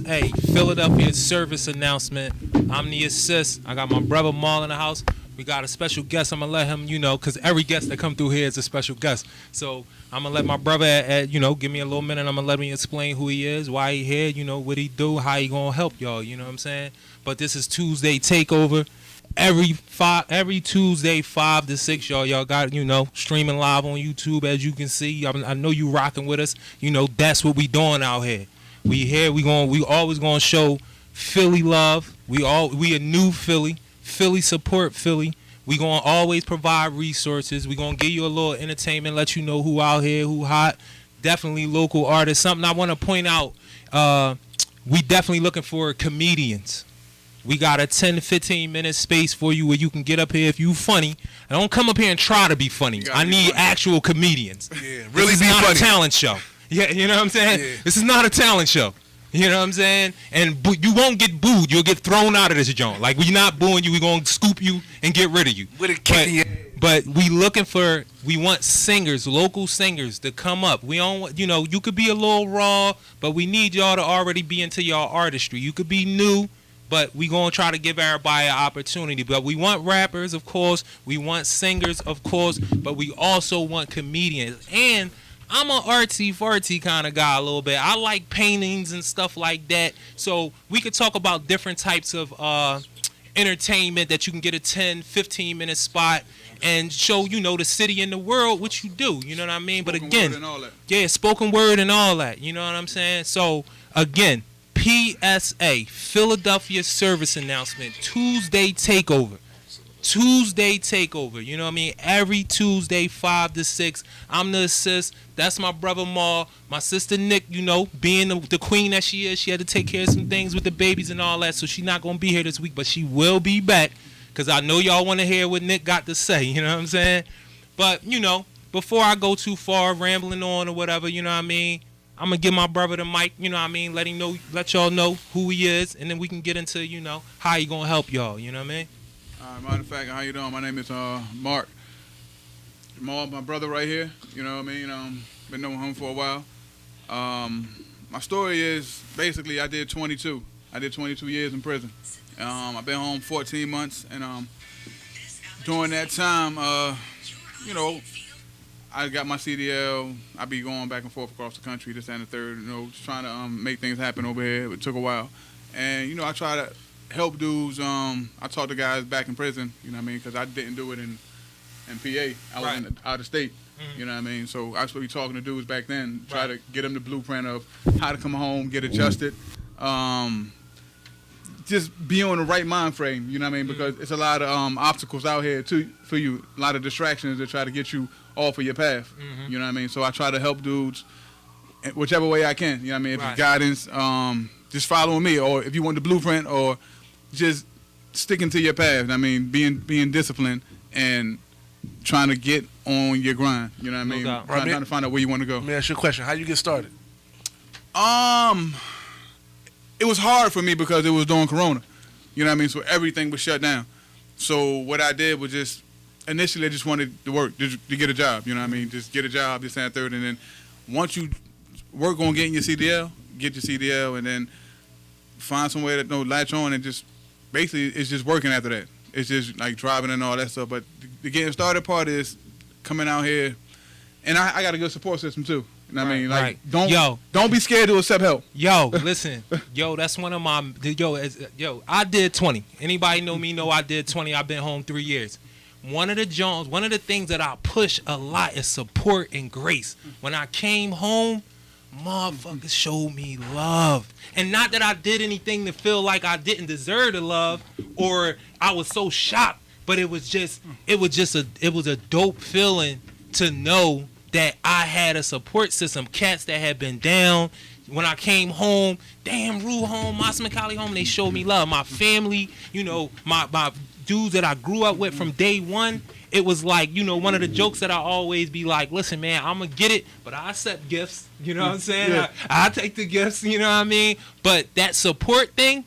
PSA, Philadelphia service announcement. I'm the assist. I got my brother Maul in the house. We got a special guest. I'm going to let him, because every guest that come through here is a special guest. So I'm going to let my brother, give me a little minute. I'm going to let me explain who he is, why he here, what he do, how he going to help y'all, you know what I'm saying? But this is Tuesday Takeover. Every Tuesday, 5 to 6, y'all got, streaming live on YouTube, as you can see. I know you rocking with us. That's what we doing out here. We here, we always going to show Philly love. We a new Philly. Philly support Philly. We gonna always provide resources. We gonna give you a little entertainment, let you know who out here, who hot. Definitely local artists. Something I want to point out. We definitely looking for comedians. We got a 10 to 15 minute space for you where you can get up here if you funny. And don't come up here and try to be funny. I need actual comedians. Yeah, really this is be not funny. A talent show. Yeah, you know what I'm saying? Yeah. This is not a talent show. You know what I'm saying? And you won't get booed. You'll get thrown out of this joint. Like, we're not booing you. We're going to scoop you and get rid of you. With a kid. But we want singers, local singers, to come up. We don't want, you could be a little raw, but we need y'all to already be into y'all artistry. You could be new, but we going to try to give everybody an opportunity. But we want rappers, of course. We want singers, of course. But we also want comedians. And I'm an artsy-fartsy kind of guy a little bit. I like paintings and stuff like that. So we could talk about different types of entertainment that you can get a 10, 15-minute spot and show, the city and the world what you do. You know what I mean? But again, spoken word and all that. You know what I'm saying? So, again, PSA, Philadelphia service announcement, Tuesday Takeover. Tuesday Takeover, you know what I mean? Every Tuesday, 5 to 6. I'm the assist. That's my brother Maul. My sister Nick, being the queen that she is, she had to take care of some things with the babies and all that, so she's not going to be here this week, but she will be back, because I know y'all want to hear what Nick got to say, you know what I'm saying? But, before I go too far, rambling on or whatever, you know what I mean? I'm going to give my brother the mic, you know what I mean? Let y'all know who he is, and then we can get into, how he going to help y'all, you know what I mean? Matter of fact, how you doing? My name is Mark Jamal, my brother right here. You know what I mean? Been knowing him for a while. My story is basically I did 22. I did 22 years in prison. I've been home 14 months, and during that time, I got my CDL. I be going back and forth across the country, this and the third. Just trying to make things happen over here. It took a while, and I try to help dudes. I taught the guys back in prison, you know what I mean, because I didn't do it in PA. I was out of state, you know what I mean. So I was really talking to dudes back then, try to get them the blueprint of how to come home, get adjusted, just be on the right mind frame, you know what I mean, because it's a lot of obstacles out here for you, a lot of distractions that try to get you off of your path, you know what I mean. So I try to help dudes whichever way I can, you know what I mean. If it's guidance, just following me, or if you want the blueprint, or just sticking to your path. I mean, being disciplined and trying to get on your grind. You know what I mean? Trying to find out where you want to go. Let me ask you a question. How you get started? It was hard for me because it was during Corona. You know what I mean? So everything was shut down. So what I did was initially I just wanted to work, to get a job. You know what I mean? Just get a job, this and that, third. And then once you work on getting your CDL, get your CDL, and then find somewhere that latch on, and just basically it's just working after that. It's just like driving and all that stuff. But the getting started part is coming out here, and I got a good support system too. You know what I mean? Like, don't be scared to accept help. Yo, listen. That's one of my I did 20. Anybody know me know I did 20. I've been home 3 years. One of the things that I push a lot is support and grace. When I came home, motherfuckers showed me love. And not that I did anything to feel like I didn't deserve the love or I was so shocked, but it was a dope feeling to know that I had a support system. Cats that had been down. When I came home, damn, Rue home, Mas McCauley home, they showed me love. My family, my dudes that I grew up with from day one, it was like, one of the jokes that I always be like, listen, man, I'm going to get it, but I accept gifts. You know what I'm saying? Yeah. I take the gifts, you know what I mean? But that support thing,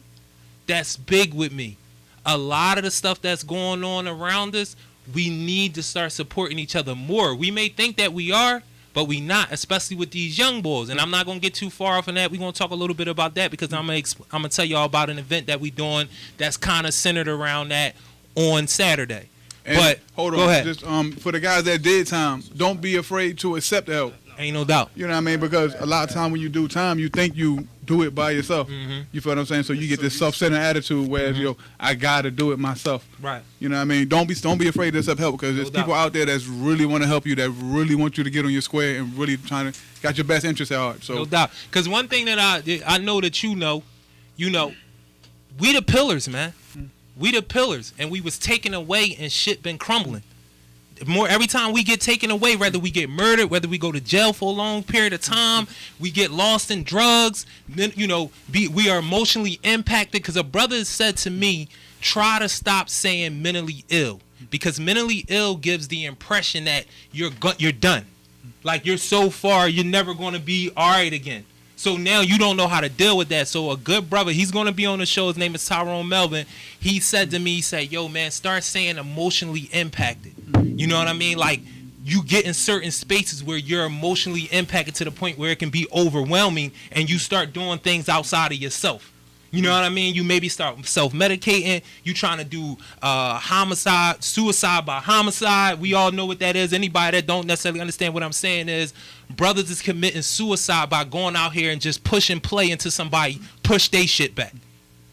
that's big with me. A lot of the stuff that's going on around us, we need to start supporting each other more. We may think that we are, but we not, especially with these young boys. And I'm not gonna get too far off on that. We're gonna talk a little bit about that because I'm gonna tell y'all about an event that we doing that's kind of centered around that on Saturday. And but hold on, go ahead. just for the guys that did time, don't be afraid to accept help. Ain't no doubt. You know what I mean? Because a lot of time when you do time, you think you do it by yourself. Mm-hmm. You feel what I'm saying? So you get this self-centered attitude where I gotta do it myself. Right. You know what I mean? Don't be afraid to accept help because there's people out there that's really want to help you, that really want you to get on your square and really trying to got your best interest at heart. So no doubt. Because one thing that I know that you know, we the pillars, man. We the pillars, and we was taken away and shit been crumbling. Every time we get taken away, whether we get murdered, whether we go to jail for a long period of time, we get lost in drugs, then we are emotionally impacted. Because a brother said to me, try to stop saying mentally ill, because mentally ill gives the impression that you're done, like you're so far, you're never going to be all right again. So now you don't know how to deal with that. So a good brother, he's going to be on the show. His name is Tyrone Melvin. He said to me, he said, yo, man, start saying emotionally impacted. You know what I mean? Like, you get in certain spaces where you're emotionally impacted to the point where it can be overwhelming, and you start doing things outside of yourself. You know what I mean? You maybe start self-medicating. You trying to do suicide by homicide. We all know what that is. Anybody that don't necessarily understand what I'm saying is brothers is committing suicide by going out here and just push and play until somebody push their shit back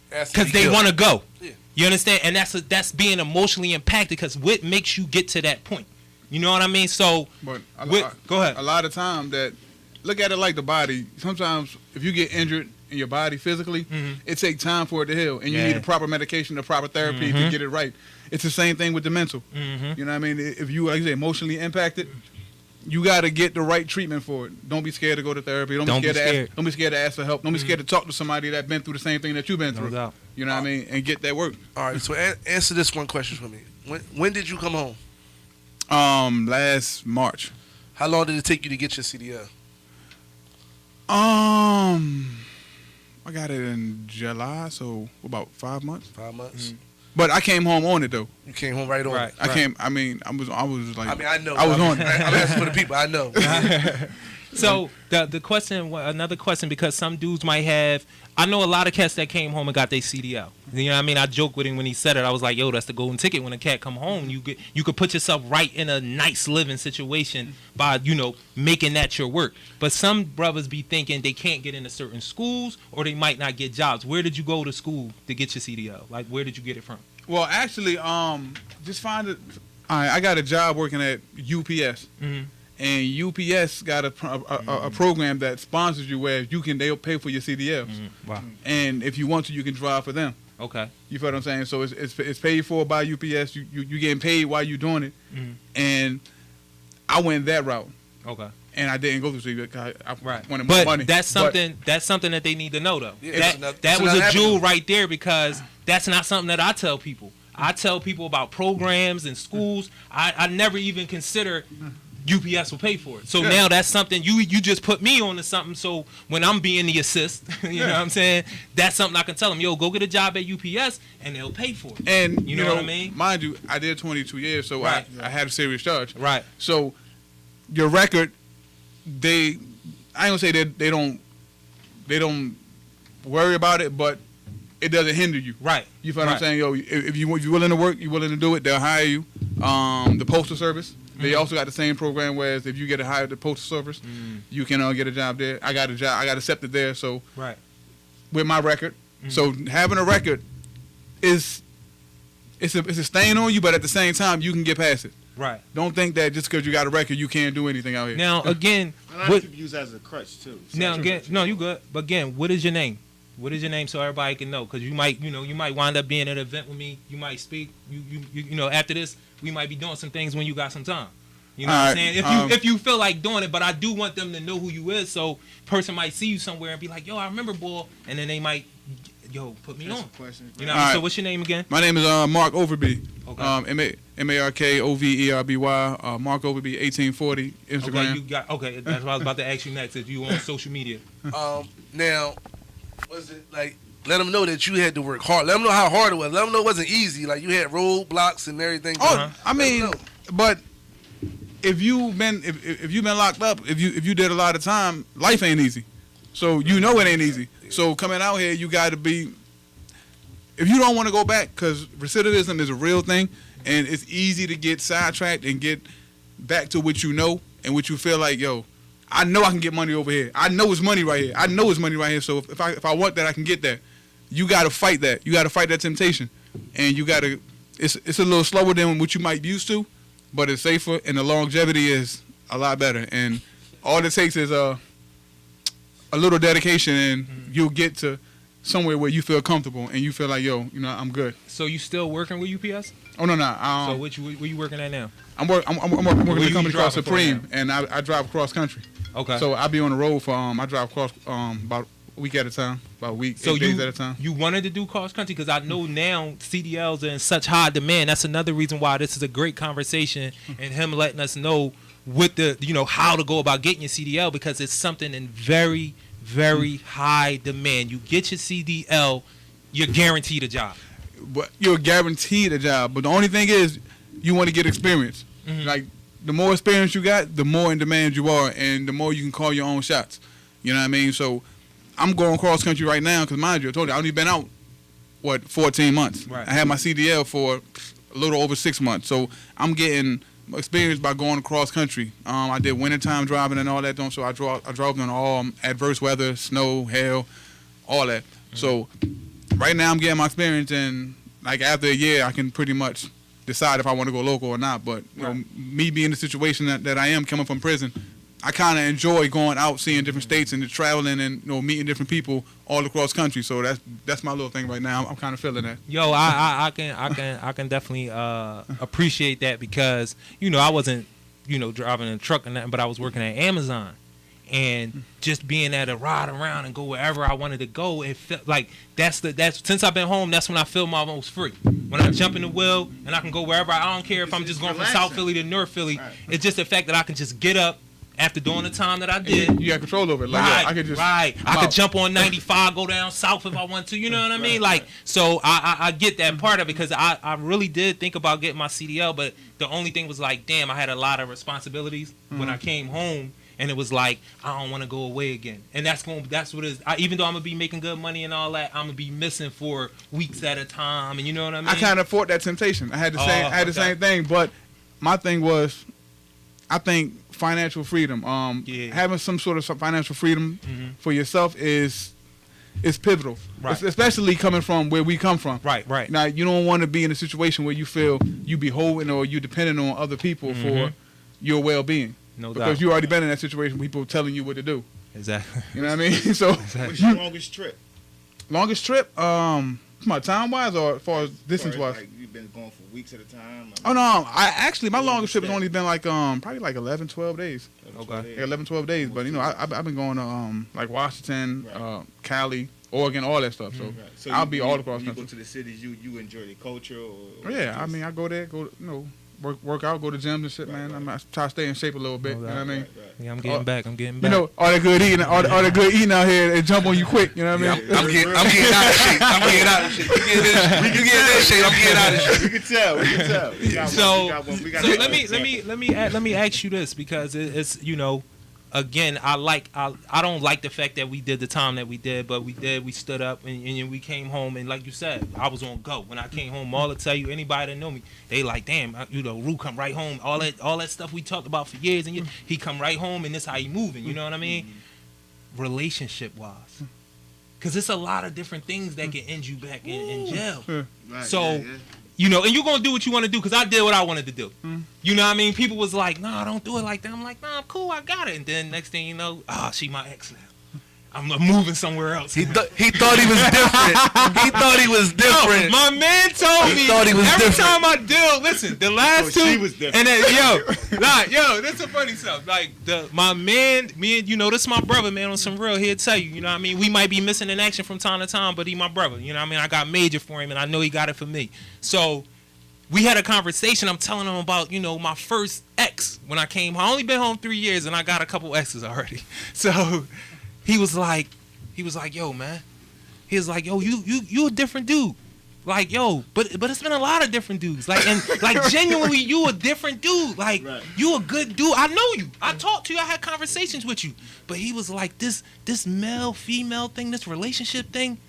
because they want to go. Yeah. You understand? And that's being emotionally impacted, because what makes you get to that point? You know what I mean? So, but go ahead. A lot of time that look at it like the body. Sometimes if you get injured in your body physically, it takes time for it to heal, and you need the proper medication, the proper therapy to get it right. It's the same thing with the mental. You know what I mean? If you, like you say, emotionally impacted, you got to get the right treatment for it. Don't be scared to go to therapy. Don't be scared to ask for help. Don't be scared to talk to somebody that's been through the same thing that you've been through. doubt. You know what I mean? And get that work. All right, so answer this one question for me. When did you come home? Last March. How long did it take you to get your CDL? I got it in July, so about 5 months. 5 months. But I came home on it though. You came home right on it. I came. I mean, I was like. I mean, I know. I was on it. I'm asking for the people. I know. So the question, another question, because some dudes might have. I know a lot of cats that came home and got their CDL. You know what I mean? I joked with him when he said it. I was like, yo, that's the golden ticket. When a cat come home, you could put yourself right in a nice living situation by, making that your work. But some brothers be thinking they can't get into certain schools, or they might not get jobs. Where did you go to school to get your CDL? Like, where did you get it from? Well, actually, just find it. I got a job working at UPS. And UPS got a program that sponsors you where they'll pay for your CDLs. Wow. And if you want to, you can drive for them. Okay. You feel what I'm saying? So it's paid for by UPS. You getting paid while you doing it. And I went that route. Okay. And I didn't go through CDL. I wanted more but money. That's something that they need to know, though. Yeah, that was a jewel right there, because that's not something that I tell people. I tell people about programs and schools. I never even consider UPS will pay for it. So now that's something you just put me on to something. So when I'm being the assist, you know what I'm saying? That's something I can tell them, yo, go get a job at UPS and they'll pay for it. And you know what I mean? Mind you, I did 22 years, so I had a serious charge. Right. So your record, I ain't gonna say that they don't worry about it, but it doesn't hinder you. Right. You feel what I'm saying? Yo, if you're willing to work, you're willing to do it, they'll hire you. The Postal Service, they also got the same program, whereas if you get hired at the Postal Service, you can get a job there. I got a job. I got accepted there. So with my record, so having a record it's a stain on you, but at the same time you can get past it. Right. Don't think that just because you got a record you can't do anything out here. Now again, a lot of people use that as a crutch too. So now again, no, you good. But again, what is your name? What is your name so everybody can know? Because you might wind up being at an event with me. You might speak. You know, after this, we might be doing some things when you got some time. You know what I'm saying? If you feel like doing it, but I do want them to know who you is. So person might see you somewhere and be like, yo, I remember, boy, and then they might, put me on. You know. Right. So what's your name again? My name is Mark Overby. Okay. MarkOverby. Mark Overby 1840 Instagram. Okay, that's what I was about to ask you next. If you on social media. Now, was it like? Let them know that you had to work hard. Let them know how hard it was. Let them know it wasn't easy. Like you had roadblocks and everything. Oh, I mean, but if you've been locked up, if you did a lot of time, life ain't easy. So you know it ain't easy. So coming out here, you got to be. If you don't want to go back, because recidivism is a real thing, and it's easy to get sidetracked and get back to what you know and what you feel like, yo, I know I can get money over here. I know it's money right here. I know it's money right here. So if I want that, I can get that. You got to fight that. You got to fight that temptation, and you got to. It's a little slower than what you might be used to, but it's safer, and the longevity is a lot better. And all it takes is a little dedication, and you'll get to somewhere where you feel comfortable and you feel like, yo, I'm good. So you still working with UPS? Oh no. So where you working at now? I'm working with a company called Supreme, and I drive cross country. Okay. So I be on the road for I drive cross about a week at a time, about a week, so 8 days at a time. You wanted to do cross country because I know now CDLs are in such high demand. That's another reason why this is a great conversation, and him letting us know with the how to go about getting your CDL, because it's something in very, very high demand. You get your CDL, you're guaranteed a job. But you're guaranteed a job. But the only thing is, you want to get experience. Like, the more experience you got, the more in demand you are, and the more you can call your own shots. You know what I mean? So I'm going cross country right now because, mind you, I told you, I've only been out, 14 months. Right. I had my CDL for a little over 6 months. So I'm getting experience by going cross country. I did wintertime driving and all that. So I drove on all adverse weather, snow, hail, all that. So right now I'm getting my experience, and like after a year I can pretty much decide if I want to go local or not. But me being in the situation that I am coming from prison, I kind of enjoy going out, seeing different states and traveling and meeting different people all across country. So that's my little thing right now. I'm kind of feeling that. Yo, I can definitely appreciate that, because I wasn't driving a truck or nothing, but I was working at Amazon, and just being able to ride around and go wherever I wanted to go, it felt like that's since I've been home, that's when I feel my most free. When I jump in the wheel and I can go wherever. I don't care if I'm just going from South Philly to North Philly. Right. It's just the fact that I can just get up after doing the time that I did. You got control over it. Like, right, I could just I could jump on 95, go down south if I want to. You know what I mean? Like, so I get that part of it, because I really did think about getting my CDL, but the only thing was like, damn, I had a lot of responsibilities when I came home, and it was like, I don't want to go away again. And that's what it is. Even though I'm gonna be making good money and all that, I'm gonna be missing for weeks at a time, and you know what I mean? I kind of fought that temptation. I had the same thing, but my thing was, I think financial freedom, having some sort of financial freedom for yourself is pivotal, right. Especially coming from where we come from. Right. Now, you don't want to be in a situation where you feel you beholden or you dependent on other people for your well-being. No doubt. Because you already been in that situation, people telling you what to do. Exactly. You know what I mean? So, what's your longest trip? Longest trip? Time-wise or as far as distance-wise? Like you've been going for weeks at a time? Oh, no. My longest trip has only been like probably like 11, 12 days. Okay. 11, 12 days. But, I've been going to like Washington, Cali, Oregon, all that stuff. So, so I'll be all across the country. You go to the cities, you enjoy the culture? Or yeah, I mean, I go there, work out, go to gyms and shit, man. I try to stay in shape a little bit. You know what I mean? Yeah, I'm getting back. All that good eating, all the good eating out here, and jump on you quick. You know what I mean? I'm getting out of shape. You get that shape. I'm getting out of shape. We can tell. Let me ask you this, because it's again, I don't like the fact that we did the time that we did, but we stood up and we came home, and like you said, I was on go. When I came home, all to tell you, anybody that know me, they like, damn, Rue come right home. All that stuff we talked about for years and years, he come right home, and this how he moving. You know what I mean? Relationship wise, because it's a lot of different things that can end you back in jail. Right, so. yeah. And you're going to do what you want to do, because I did what I wanted to do. You know what I mean? People was like, nah, don't do it like that. I'm like, nah, I'm cool, I got it. And then next thing you know, she my ex now. I'm moving somewhere else. He thought he was different. He thought he was different. No, my man told me thought he was every different. time I deal, listen, the last two. She was different. And then, that's a funny stuff. Like, my man, me and, this is my brother, man, on some real, he'll tell you, you know what I mean? We might be missing in action from time to time, but he my brother. You know what I mean? I got major for him, and I know he got it for me. So, we had a conversation. I'm telling him about, my first ex when I came home. I only been home 3 years, and I got a couple exes already. So he was like, yo, man. He was like, yo, you a different dude. Like, yo, but it's been a lot of different dudes. Like, and like genuinely, you a different dude. Like, you a good dude. I know you. I talked to you. I had conversations with you. But he was like, this male female thing, this relationship thing,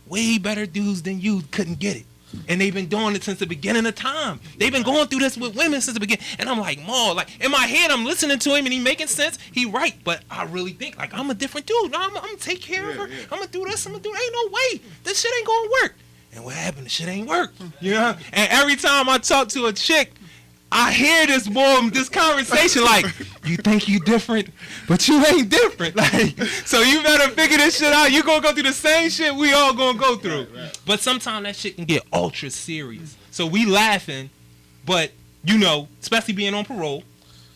way better dudes than you couldn't get it. And they've been doing it since the beginning of time. They've been going through this with women since the beginning. And I'm like, Maul, like in my head, I'm listening to him and he making sense. He right, but I really think like I'm a different dude. No, I'm gonna take care of her. I'm gonna do this. I'm gonna do. Ain't no way. This shit ain't gonna work. And what happened? The shit ain't work. You know? And every time I talk to a chick, I hear this conversation like, you think you different, but you ain't different. Like, so you better figure this shit out. You gonna go through the same shit we all gonna go through. Right. But sometimes that shit can get ultra serious. So we laughing, but you know, especially being on parole,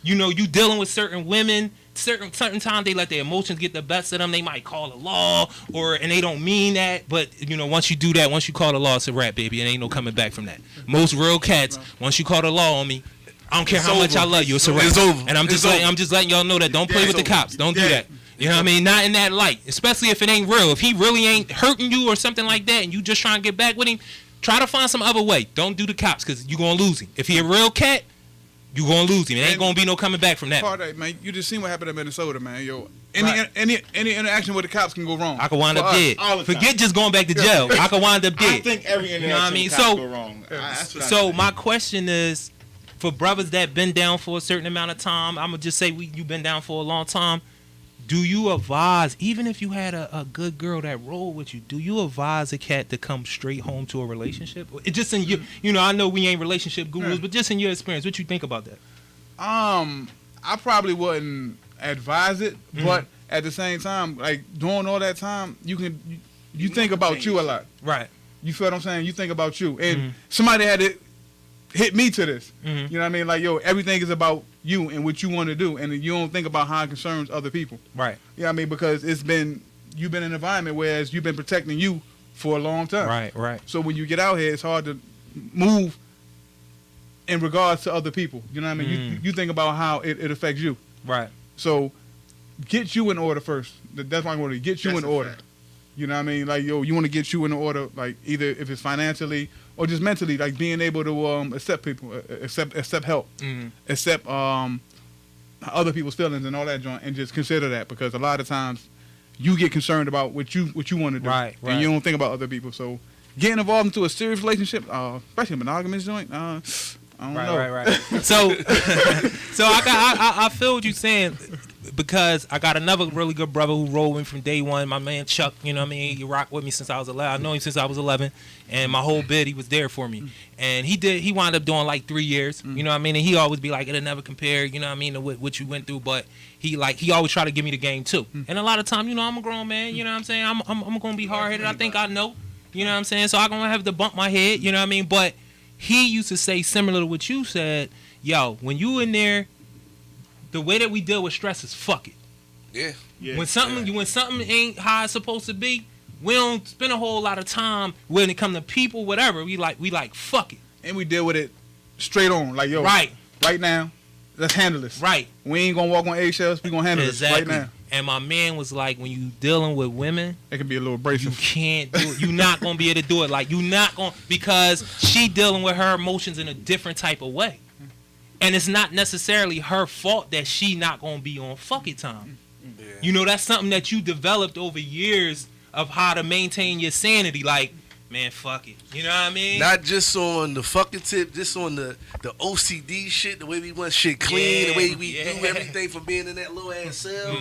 you know, you dealing with certain women. Certain times they let their emotions get the best of them. They might call a law, and they don't mean that. But you know, once you do that, once you call the law, it's a wrap, baby. And ain't no coming back from that. Most real cats, once you call the law on me, I don't care how much I love you, it's a wrap. It's over. And I'm just letting y'all know that don't play with the cops. Don't do that. You know what I mean? Not in that light, especially if it ain't real. If he really ain't hurting you or something like that, and you just trying to get back with him, try to find some other way. Don't do the cops because you gonna lose him. If he a real cat, you gonna lose him. It ain't gonna be no coming back from that. Part of that, man. You just seen what happened in Minnesota, man. Yo, any interaction with the cops can go wrong. I could wind up dead. Forget just going back to jail. I could wind up dead. I think every interaction, you know what I mean? So, go wrong. So my question is, for brothers that been down for a certain amount of time, I'm gonna just say you've been down for a long time. Do you advise, even if you had a good girl that rolled with you, do you advise a cat to come straight home to a relationship? It just in you know, I know we ain't relationship gurus, but just in your experience, what you think about that? I probably wouldn't advise it, but at the same time, like during all that time, you think about you a lot. Right. You feel what I'm saying? You think about you, and somebody had to hit me to this. You know what I mean? Like, yo, everything is about you and what you want to do, and you don't think about how it concerns other people. Right. You know what I mean? Because you've been in an environment whereas you've been protecting you for a long time. Right. So when you get out here, it's hard to move in regards to other people. You know what I mean? You think about how it affects you. Right. So get you in order first. That's why I want to get you in order. Fact. You know what I mean? Like, yo, you want to get you in order, like either if it's financially or just mentally, like being able to accept people, accept help, accept other people's feelings and all that joint, and just consider that, because a lot of times you get concerned about what you want to do, right, and you don't think about other people. So getting involved into a serious relationship, especially a monogamous joint, I don't know. Right. So I feel what you're saying, because I got another really good brother who rolled with me from day one. My man Chuck, you know what I mean? He rocked with me since I was 11. I know him since I was 11, and my whole bid, he was there for me. And he wound up doing like 3 years, you know what I mean? And he always be like, it'll never compare, you know what I mean, to what you went through. But he always try to give me the game too. And a lot of time, you know, I'm a grown man, you know what I'm saying? I'm gonna be hard headed. I think I know, you know what I'm saying? So I'm gonna have to bump my head, you know what I mean? But he used to say, similar to what you said, yo, when you in there, the way that we deal with stress is fuck it. Yeah. When something ain't how it's supposed to be, we don't spend a whole lot of time when it come to people, whatever. We like fuck it. And we deal with it straight on, like, yo, right now, let's handle this. Right. We ain't gonna walk on eggshells. We gonna handle this right now. And my man was like, when you dealing with women, it can be a little abrasive. You can't do it. You're not gonna be able to do it. Like, you're not gonna, because she dealing with her emotions in a different type of way. And it's not necessarily her fault that she not gonna be on fuck it time. Yeah. You know, that's something that you developed over years of how to maintain your sanity. Like, man, fuck it. You know what I mean? Not just on the fucking tip, just on the OCD shit, the way we want shit clean, the way we do everything from being in that little ass cell.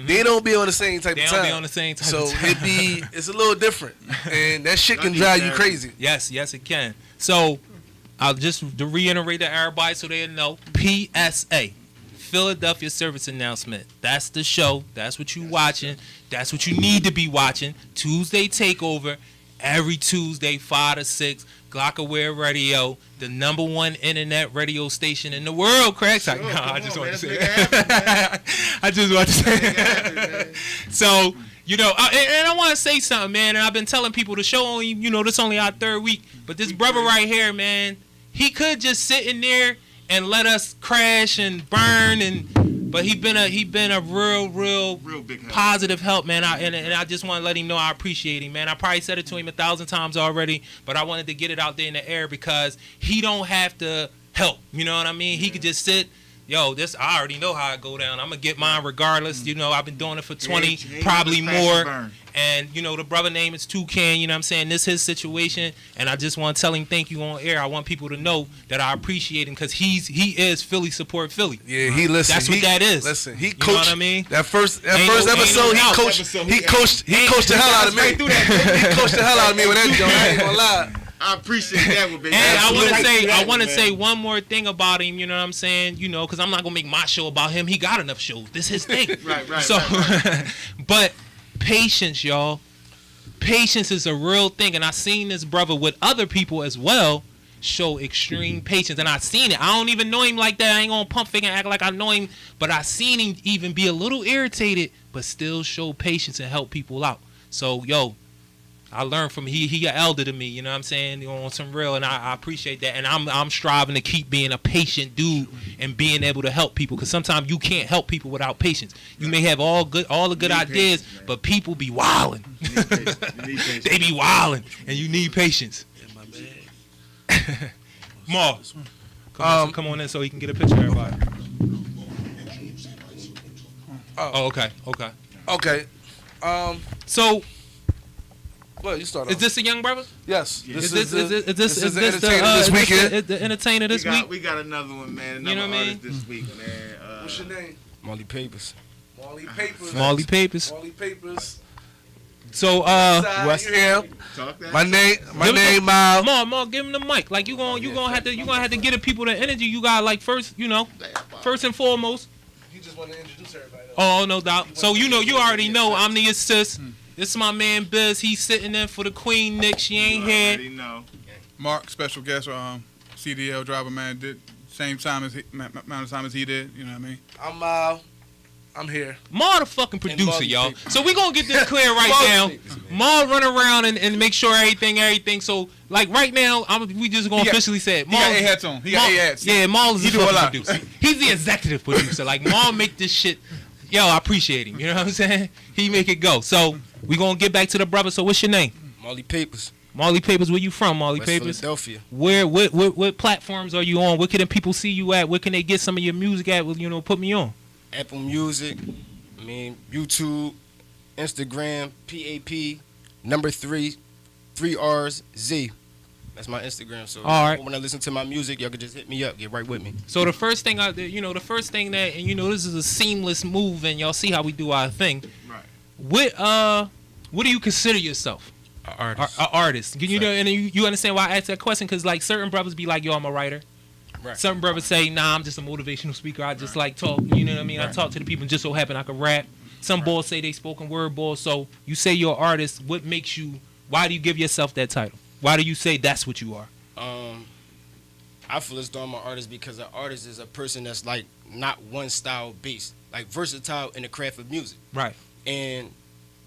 They don't be on the same type of time. They don't be on the same type of time. So it's a little different. And that shit can drive you crazy. Yes, it can. So I'll just to reiterate to everybody so they know, PSA. Philadelphia Service Announcement. That's the show. That's what you watching. That's what you need to be watching. Tuesday Takeover. Every Tuesday, 5 to 6. Glockaware Radio, the #1 internet radio station in the world, Craig. Sure, I just want to say that. I just want to say that. So, you know, and I want to say something, man. And I've been telling people the show only, you know, this only our 3rd week. But this brother right here, man, he could just sit in there and let us crash and burn and But he been a real big help. positive help, man. And I just want to let him know I appreciate him, man. I probably said it to him 1,000 times already, but I wanted to get it out there in the air because he don't have to help. You know what I mean? He could just sit. Yo, I already know how I go down. I'm gonna get mine regardless. You know, I've been doing it for 20, probably more. And you know, the brother name is Toucan. You know what I'm saying? This is his situation, and I just want to tell him thank you on air. I want people to know that I appreciate him because he is Philly support Philly. Yeah, he listen. That's what that is. Listen, he coached. You know what I mean? That first episode, he coached the hell out of me. He coached the hell out of me with that joint. I ain't gonna lie. I appreciate that one, baby. And I want to say one more thing about him. You know what I'm saying? You know, because I'm not gonna make my show about him. He got enough shows. This is his thing. right. So, but patience, y'all. Patience is a real thing, and I seen this brother with other people as well show extreme patience, and I seen it. I don't even know him like that. I ain't gonna pump fake and act like I know him, but I seen him even be a little irritated, but still show patience and help people out. So, yo. I learned from he an elder to me, you know what I'm saying, on some real, and I appreciate that, and I'm striving to keep being a patient dude and being able to help people, because sometimes you can't help people without patience. You may have all the good ideas, patience, but people be wilding. They be wilding, and you need patience. Maul, come on in so he can get a picture of everybody. Okay. So. Well, you start. Is this a young brother? Yes. Is this the entertainer this weekend? The entertainer this week? We got another one, man. You know what I mean? This week, man. What's your name? Molly Papers. Molly Papers. So West. My name Maul, give him the mic. Like you gonna have to get the people the energy you got. Like first and foremost. You just want to introduce everybody. Oh, no doubt. So you already know I'm the assist. This is my man Biz. He's sitting in for the Queen Nick. She ain't here. Mark, special guest, CDL driver, man, did same time as amount of time as he did. You know what I mean? I'm here. Maul the fucking producer, y'all. So we gonna get this clear right now. Maul run around and make sure everything. So like right now, we just gonna officially say it. He got 8 hats on. He got 8 hats. Yeah, Maul is the fucking producer. He's the executive producer. Like Maul make this shit. Yo, I appreciate him. You know what I'm saying? He make it go. So we gonna get back to the brother. So what's your name? Molly Papers. Molly Papers. Where you from, Molly West Papers? Philadelphia. What platforms are you on? Where can the people see you at? Where can they get some of your music at? Put me on. Apple Music. YouTube, Instagram, PAP, number 3 R's Z. That's my Instagram. So all right. When I listen to my music, y'all can just hit me up, get right with me. So the first thing that this is a seamless move, and y'all see how we do our thing. Right. What do you consider yourself? An artist. An artist. And you understand why I asked that question? Because like certain brothers be like, yo, I'm a writer. Right. Certain brothers say, nah, I'm just a motivational speaker. I just like talk. You know what I mean? Right. I talk to the people and just so happen I can rap. Some boys say they spoken word boys. So you say you're an artist. What makes you? Why do you give yourself that title? Why do you say that's what you are? I feel as though I'm an artist because an artist is a person that's like not one style based, like versatile in the craft of music. Right. And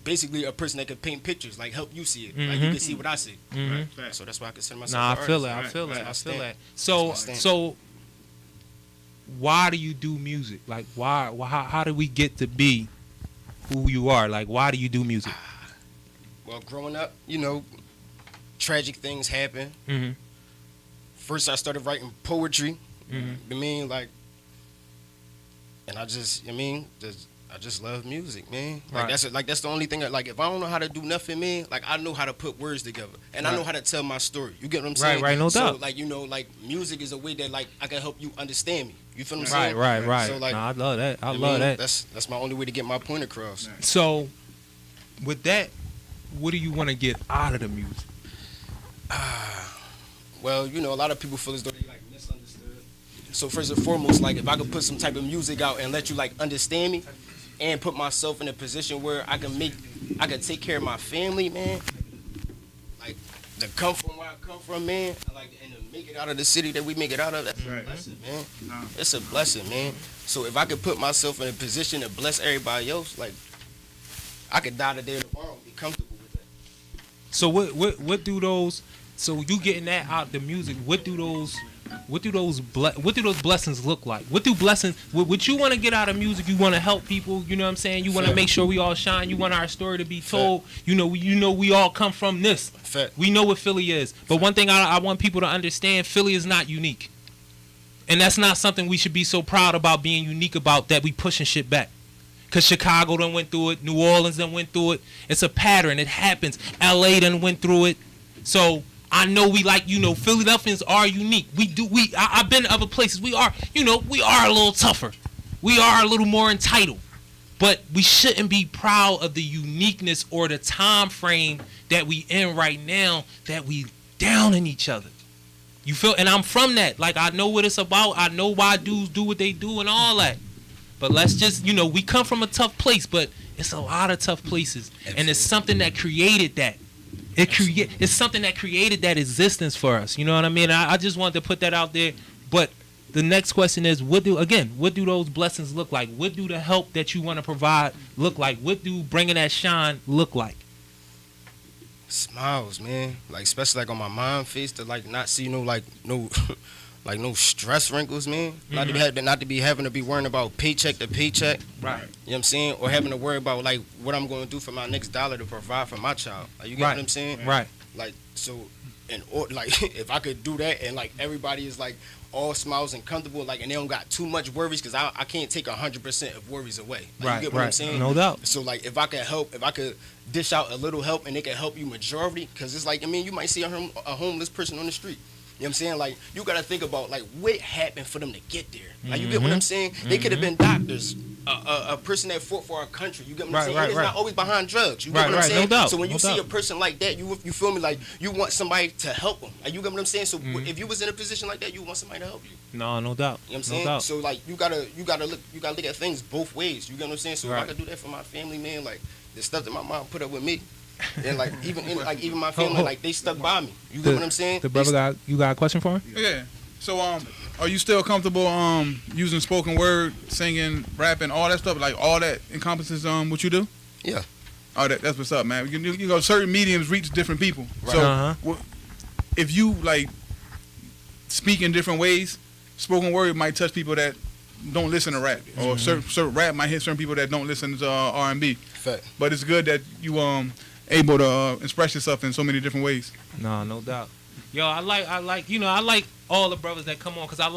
basically a person that can paint pictures, like help you see it. Like you can see what I see. Mm-hmm. Right. So that's why I consider myself Nah, an I feel artist. that. I feel that. So why do you do music? Like why how do we get to be who you are? Like why do you do music? Well, growing up, tragic things happen. Mm-hmm. First, I started writing poetry. Mm-hmm. And I just love music, man. Right. That's the only thing. Like, if I don't know how to do nothing, man, like I know how to put words together, and I know how to tell my story. You get what I'm saying? Right, no doubt. So, music is a way that I can help you understand me. You feel what I'm saying? Right. So, I love that. I love that. That's my only way to get my point across. So, with that, what do you want to get out of the music? Well, a lot of people feel as though they misunderstood. So first and foremost, if I could put some type of music out and let you understand me, and put myself in a position where I can take care of my family, man. Like to come from where I come from, man. And to make it out of the city that we make it out of. That's a blessing, man. No. It's a blessing, man. So if I could put myself in a position to bless everybody else, I could die today tomorrow and be comfortable with that. So what do those? So you getting that out the music? What do those what do those blessings look like? What do blessings? What you want to get out of music? You want to help people. You know what I'm saying? You want to make sure we all shine. You want our story to be told. You know we all come from this. Fact. We know what Philly is. But one thing I want people to understand: Philly is not unique, and that's not something we should be so proud about being unique about, that we pushing shit back. Cause Chicago done went through it, New Orleans done went through it. It's a pattern. It happens. LA done went through it. So I know we Philadelphians are unique. I've been to other places. We are a little tougher. We are a little more entitled. But we shouldn't be proud of the uniqueness or the time frame that we in right now, that we down in each other. You feel? And I'm from that. Like, I know what it's about. I know why dudes do what they do and all that. But let's just, we come from a tough place, but it's a lot of tough places. Absolutely. And it's something that created that. It's something that created that existence for us. You know what I mean? I just wanted to put that out there. But the next question is, what do those blessings look like? What do the help that you want to provide look like? What do bringing that shine look like? Smiles, man. Like, especially like on my mom face, to like not see no like no stress wrinkles, man. Mm-hmm. Not to be having to be worrying about paycheck to paycheck. Right. You know what I'm saying? Or having to worry about like what I'm going to do for my next dollar to provide for my child. Like, you get what I'm saying? Right. Like, so, like if I could do that and like everybody is like all smiles and comfortable, like, and they don't got too much worries, because I can't take 100% of worries away. Like, Right. You get what I'm saying? No doubt. So like if I could dish out a little help and they can help you majority, because it's like, I mean, you might see a homeless person on the street. You know what I'm saying? Like, you got to think about, like, what happened for them to get there. Like, you get what I'm saying? They could have been doctors, a person that fought for our country. You get what I'm saying? It's not always behind drugs. You get what I'm saying? No doubt. So when you see doubt. a person like that, you feel me? Like, you want somebody to help them. Like, you get what I'm saying? So if you was in a position like that, you want somebody to help you. No doubt. You know what I'm saying? So like, you gotta look at things both ways. You get what I'm saying? So if I could do that for my family, man, like the stuff that my mom put up with me. And like even my family, like, they stuck by me. You get what I'm saying? The brother you got a question for him? Yeah. So are you still comfortable using spoken word, singing, rapping, all that stuff? Like, all that encompasses what you do? Yeah. Oh, that's what's up, man. You know, certain mediums reach different people. Right. So if you like speak in different ways, spoken word might touch people that don't listen to rap, or certain rap might hit certain people that don't listen to R&B. Fact. But it's good that you able to express yourself in so many different ways. No doubt. Yo, I like all the brothers that come on, because I'm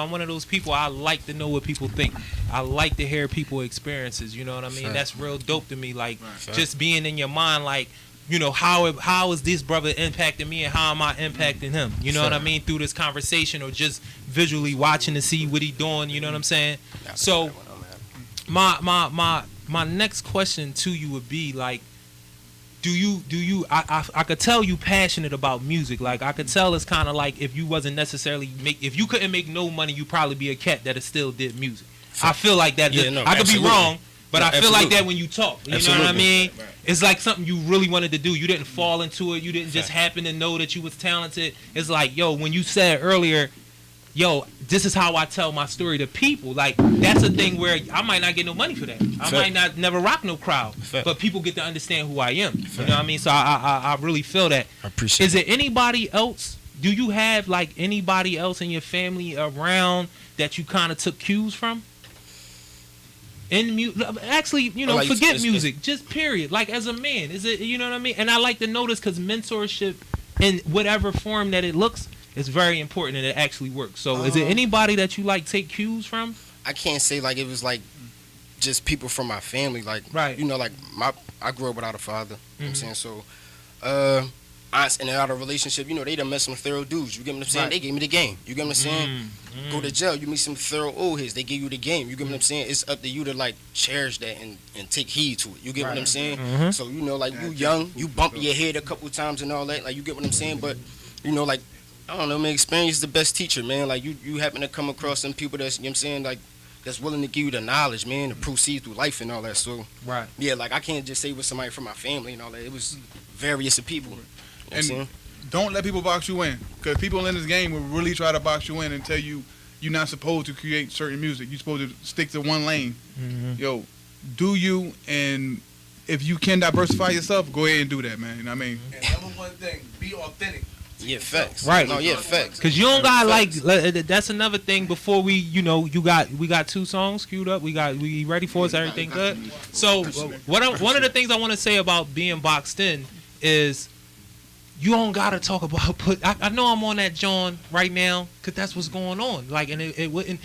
one of those people. I like to know what people think. I like to hear people's experiences. You know what I mean? Fact. That's real dope to me. Like, Fact. just being in your mind, like, how is this brother impacting me, and how am I impacting him? You know what I mean? Through this conversation, or just visually watching to see what he doing. You know what I'm saying? So, my next question to you would be, like, do you I could tell you passionate about music. Like, I could tell it's kind of like, if you wasn't necessarily if you couldn't make no money, you probably be a cat that still did music. I feel like that. Yeah, no, I could absolutely. be wrong, but No, I feel absolutely. like that when you talk. You Absolutely. know what I mean? Right. It's like something you really wanted to do. You didn't fall into it. You didn't just happen to know that you was talented. It's like, yo, when you said earlier, yo, this is how I tell my story to people. Like, that's a thing where I might not get no money for that. I might never rock no crowd. But people get to understand who I am. You know what I mean? So I really feel that. I appreciate Is there anybody else? Do you have, like, anybody else in your family around that you kind of took cues from? Actually, Like, forget music. Just period. Like, as a man, is it? You know what I mean? And I like to notice, because mentorship, in whatever form that it looks, is very important, and it actually works. So, is there anybody that you like take cues from? I can't say like it was like just people from my family, like, Right. you know, like I grew up without a father. You know what I'm saying? So aunts in and out of relationship, you know, they done met some thorough dudes. You get what I'm saying? Right. They gave me the game. You get what I'm saying? Go to jail, you meet some thorough old heads, they give you the game. You get what I'm saying? It's up to you to like cherish that and take heed to it. You get what I'm saying? So, you know, like, you young, you bump your head a couple times and all that, like, you get what I'm saying? But, you know, like, I don't know, man, experience is the best teacher, man. Like, you happen to come across some people that's, you know what I'm saying, like, that's willing to give you the knowledge, man, to proceed through life and all that. So, Right. yeah, like, I can't just say it was somebody from my family and all that. It was various of people. You know what I'm And saying? don't let people box you in, because people in this game will really try to box you in and tell you you're not supposed to create certain music. You're supposed to stick to one lane. Yo, do you, and if you can diversify yourself, go ahead and do that, man. You know what I mean? And number one thing, be authentic. Yeah, facts. Right. No, yeah, facts. Cause you don't got like that's another thing. Before we, we got 2 songs queued up. We ready for us. Everything good. So one of the things I want to say about being boxed in is you don't gotta talk about I know I'm on that John right now because that's what's going on. Like, and it wouldn't.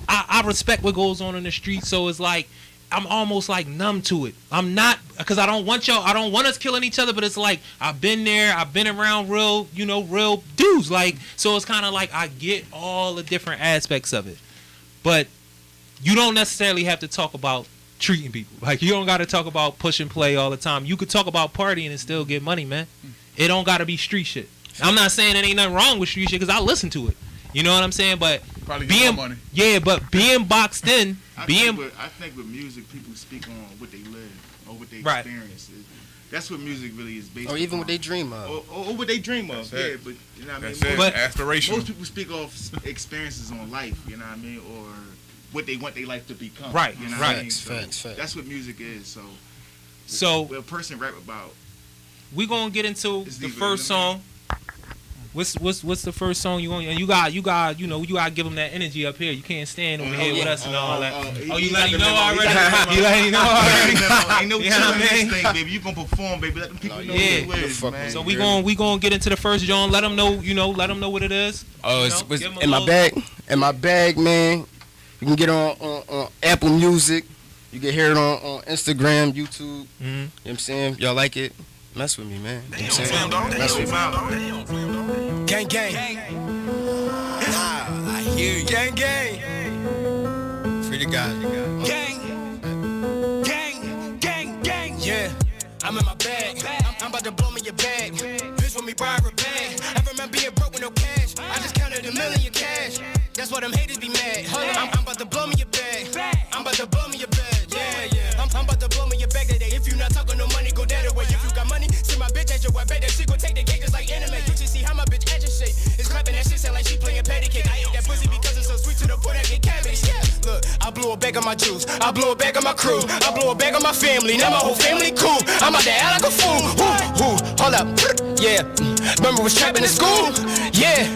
I respect what goes on in the street. So it's like I'm almost like numb to it. I'm not, because I don't want us killing each other, but it's like I've been there, I've been around real dudes, like, so it's kind of like I get all the different aspects of it, but you don't necessarily have to talk about treating people. Like, you don't got to talk about push and play all the time. You could talk about partying and still get money, man. It don't got to be street shit. I'm not saying there ain't nothing wrong with street shit, because I listen to it. You know what I'm saying? But probably get more money. Yeah, but being boxed in, I think with music, people speak on what they live or what they experience. That's what music really is based on. Or even what they dream of. Or what they dream of. That's Yeah, but you know what I mean? That's it. Aspiration. Most people speak of experiences on life, you know what I mean? Or what they want their life to become. Right, You know right. what I mean? So Facts. that's what music is. So what a person rap about. we gonna get into It's the deeper first than that. song. What's the first song you want? And you got give them that energy up here. You can't stand over here with us and all that. You letting you know already? You letting you know already? Ain't no You know what I chilling mean? this thing, baby. You gonna perform, baby. Let them people know yeah. what it is, Fuck man. So we gonna get into the first John. Let them know, let them know what it is. Oh, You know, give 'em a in my little- bag. In my bag, man. You can get on Apple Music. You can hear it on Instagram, YouTube. You know what I'm saying? Y'all like it? Mess with me, man. You know what I'm saying? Mess with me. Gang, gang. I hear you. Gang, gang. Free the guy. Gang. Gang. Yeah. I'm in my bag. I'm about to blow me your bag. Bitch with me, buy a bag. I remember being broke with no cash. I just counted $1 million cash. That's why them haters be mad. I'm about to blow me your bag. I'm about to blow me your bag. Yeah. I'm about to blow me your bag today. If you not talking no money, go that way. If you got money, see my bitch at your way. Bet that she gon' take the cake just like anime. You just see how my bitch at your shape. It's clapping that shit sound like she playing patty cake. I ate that pussy because it's so sweet to the point I get cabbage. Yeah. Look, I blew a bag on my juice. I blew a bag on my crew. I blew a bag on my family. Now my whole family cool. I'm out there act like a fool. Hold up. Yeah. Remember was trapping in school? Yeah.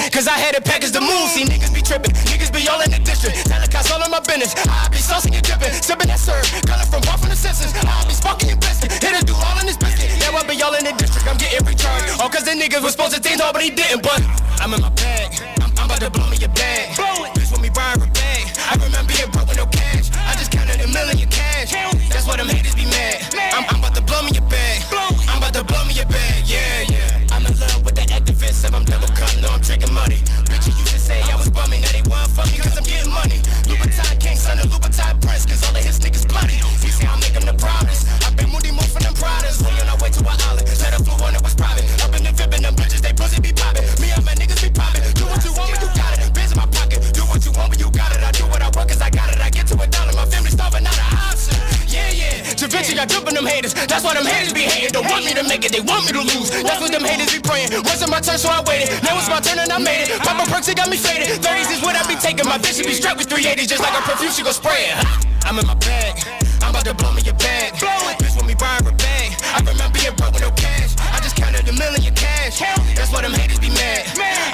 Cause I had to package the move. See niggas be tripping. Niggas be all in the district. Telling cops all in my business. I be saucing and dripping. Sipping that syrup. Color from far from the senses. I be smoking and biscuit. Hit a dude all in this biscuit. Now I be all in the district. I'm getting recharged. All cause the niggas was supposed to think no, but he didn't. But I'm in my bag. I'm about to blow me your bag. Blow it. Bitch with me buying a bag. I remember being broke with no cash. I just counted $1 million cash. That's why them haters be mad. I'm about to blow me your bag. I'm about to blow me your bag. Yeah. I'm in love with the activists. If I'm double cup, no, I'm drinking money. Bitches used to say I was bumming. Now they want for me cause I'm getting money. Louboutin King, son of Louboutin Prince. Cause all of his niggas bloody. You say I'll make them the proudest. I've been moody more for them proudest. We on our way to our island. Let her flew on it was private. Up in the VIP and them bitches, they pussy be popping. Me and my niggas be popping. Do what you want when you got it. Bands in my pocket. Do what you want when you got it. I do what I want cause I got it. I get to $1. My family starving, not an option. Yeah. Da Vinci, I jump on them haters. That's why them haters be hating. Don't want me to make it, they want me to lose. That's what them haters be praying. Wasn't my turn, so I waited. Now it's my turn and I made it. Papa perks, it got me faded. 30s is what I be taking. My bitch should be strapped with 380s, just like a perfume, she gon' spray it. I'm in my bag. I'm about to blow me your bag. Blow it. Bitch with me buying a bag. I remember being broke with no cash. I just counted $1 million cash. That's why them haters be mad.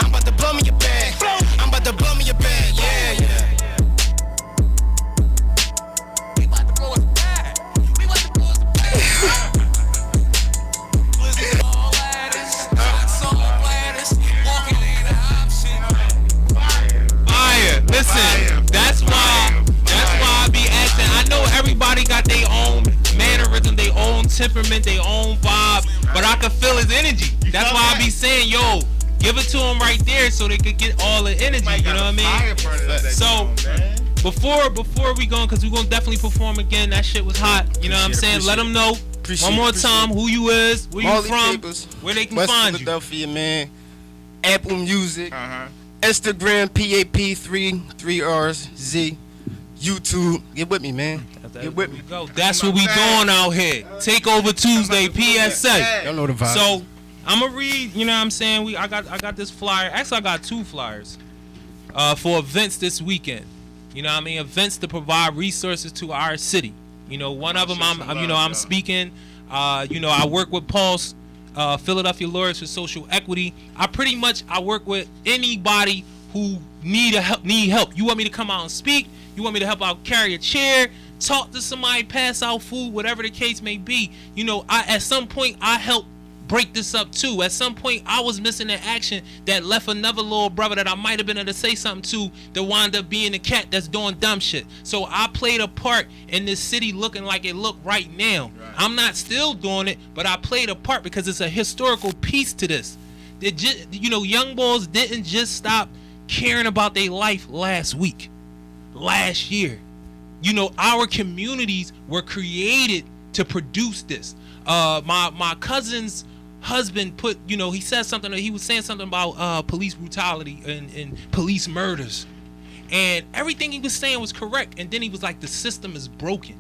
I'm about to blow me your bag. I'm about to blow me your bag. Yeah. We about to blow us bag. We about to blow us bag. Blizzard all ladders. Shots on ladders. Walking ain't an option. Fire. Listen, that's why I be acting. I know everybody got their own mannerism, their own temperament, their own vibe, but I can feel his energy. That's why I be saying, yo, give it to him right there so they could get all the energy. You know what I mean? So before we go, because we're gonna definitely perform again. That shit was hot. You know what I'm saying? Let them know one more time who you is, where you from, where they can West find Philadelphia, man. Apple Music, Instagram, PAP3 R's Z, YouTube. Get with me, man. Get with me. That's what we doing out here. TakeOver Tuesday, PSA. Y'all know the vibe. So I'm gonna read. You know what I'm saying? I got this flyer. Actually, I got 2 flyers for events this weekend. You know what I mean? Events to provide resources to our city. You know, one of them I'm speaking. I work with Pulse. Philadelphia Lawyers for Social Equity. I work with anybody who need help. You want me to come out and speak? You want me to help out carry a chair? Talk to somebody, pass out food, whatever the case may be. At some point I helped break this up too. At some point I was missing an action that left another little brother that I might have been able to say something to that wound up being the cat that's doing dumb shit. So I played a part in this city looking like it look right now. Right. I'm not still doing it, but I played a part because it's a historical piece to this. Young boys didn't just stop caring about their life last year. Our communities were created to produce this. My cousin's husband he said something. He was saying something about police brutality and police murders, and everything he was saying was correct. And then he was like, "The system is broken.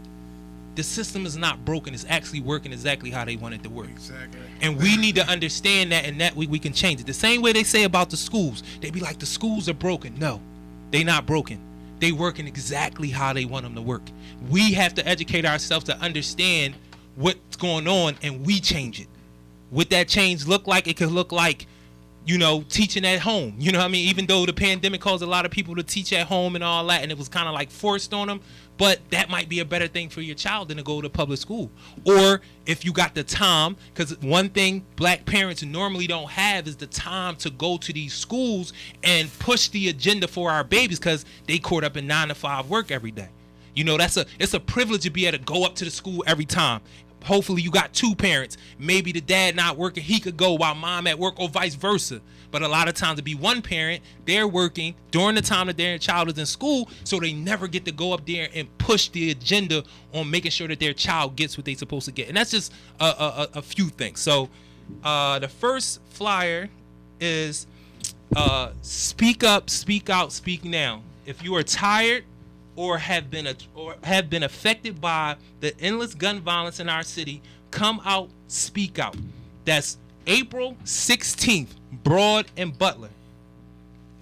The system is not broken. It's actually working exactly how they want it to work." Exactly. And we need to understand that, and that we can change it. The same way they say about the schools. They be like, the schools are broken. No, they not broken. They working exactly how they want them to work. We have to educate ourselves to understand what's going on, and we change it. What that change look like? It could look like, teaching at home. Even though the pandemic caused a lot of people to teach at home and all that, and it was kind of like forced on them. But that might be a better thing for your child than to go to public school. Or if you got the time, because one thing black parents normally don't have is the time to go to these schools and push the agenda for our babies, because they caught up in 9 to 5 work every day. It's a privilege to be able to go up to the school every time. Hopefully you got 2 parents. Maybe the dad not working, he could go while mom at work, or vice versa. But a lot of times to be one parent, they're working during the time that their child is in school, so they never get to go up there and push the agenda on making sure that their child gets what they're supposed to get. And that's just a few things. So the first flyer is speak up, speak out, speak now. If you are tired or have been affected by the endless gun violence in our city, come out, speak out. That's April 16th, Broad and Butler.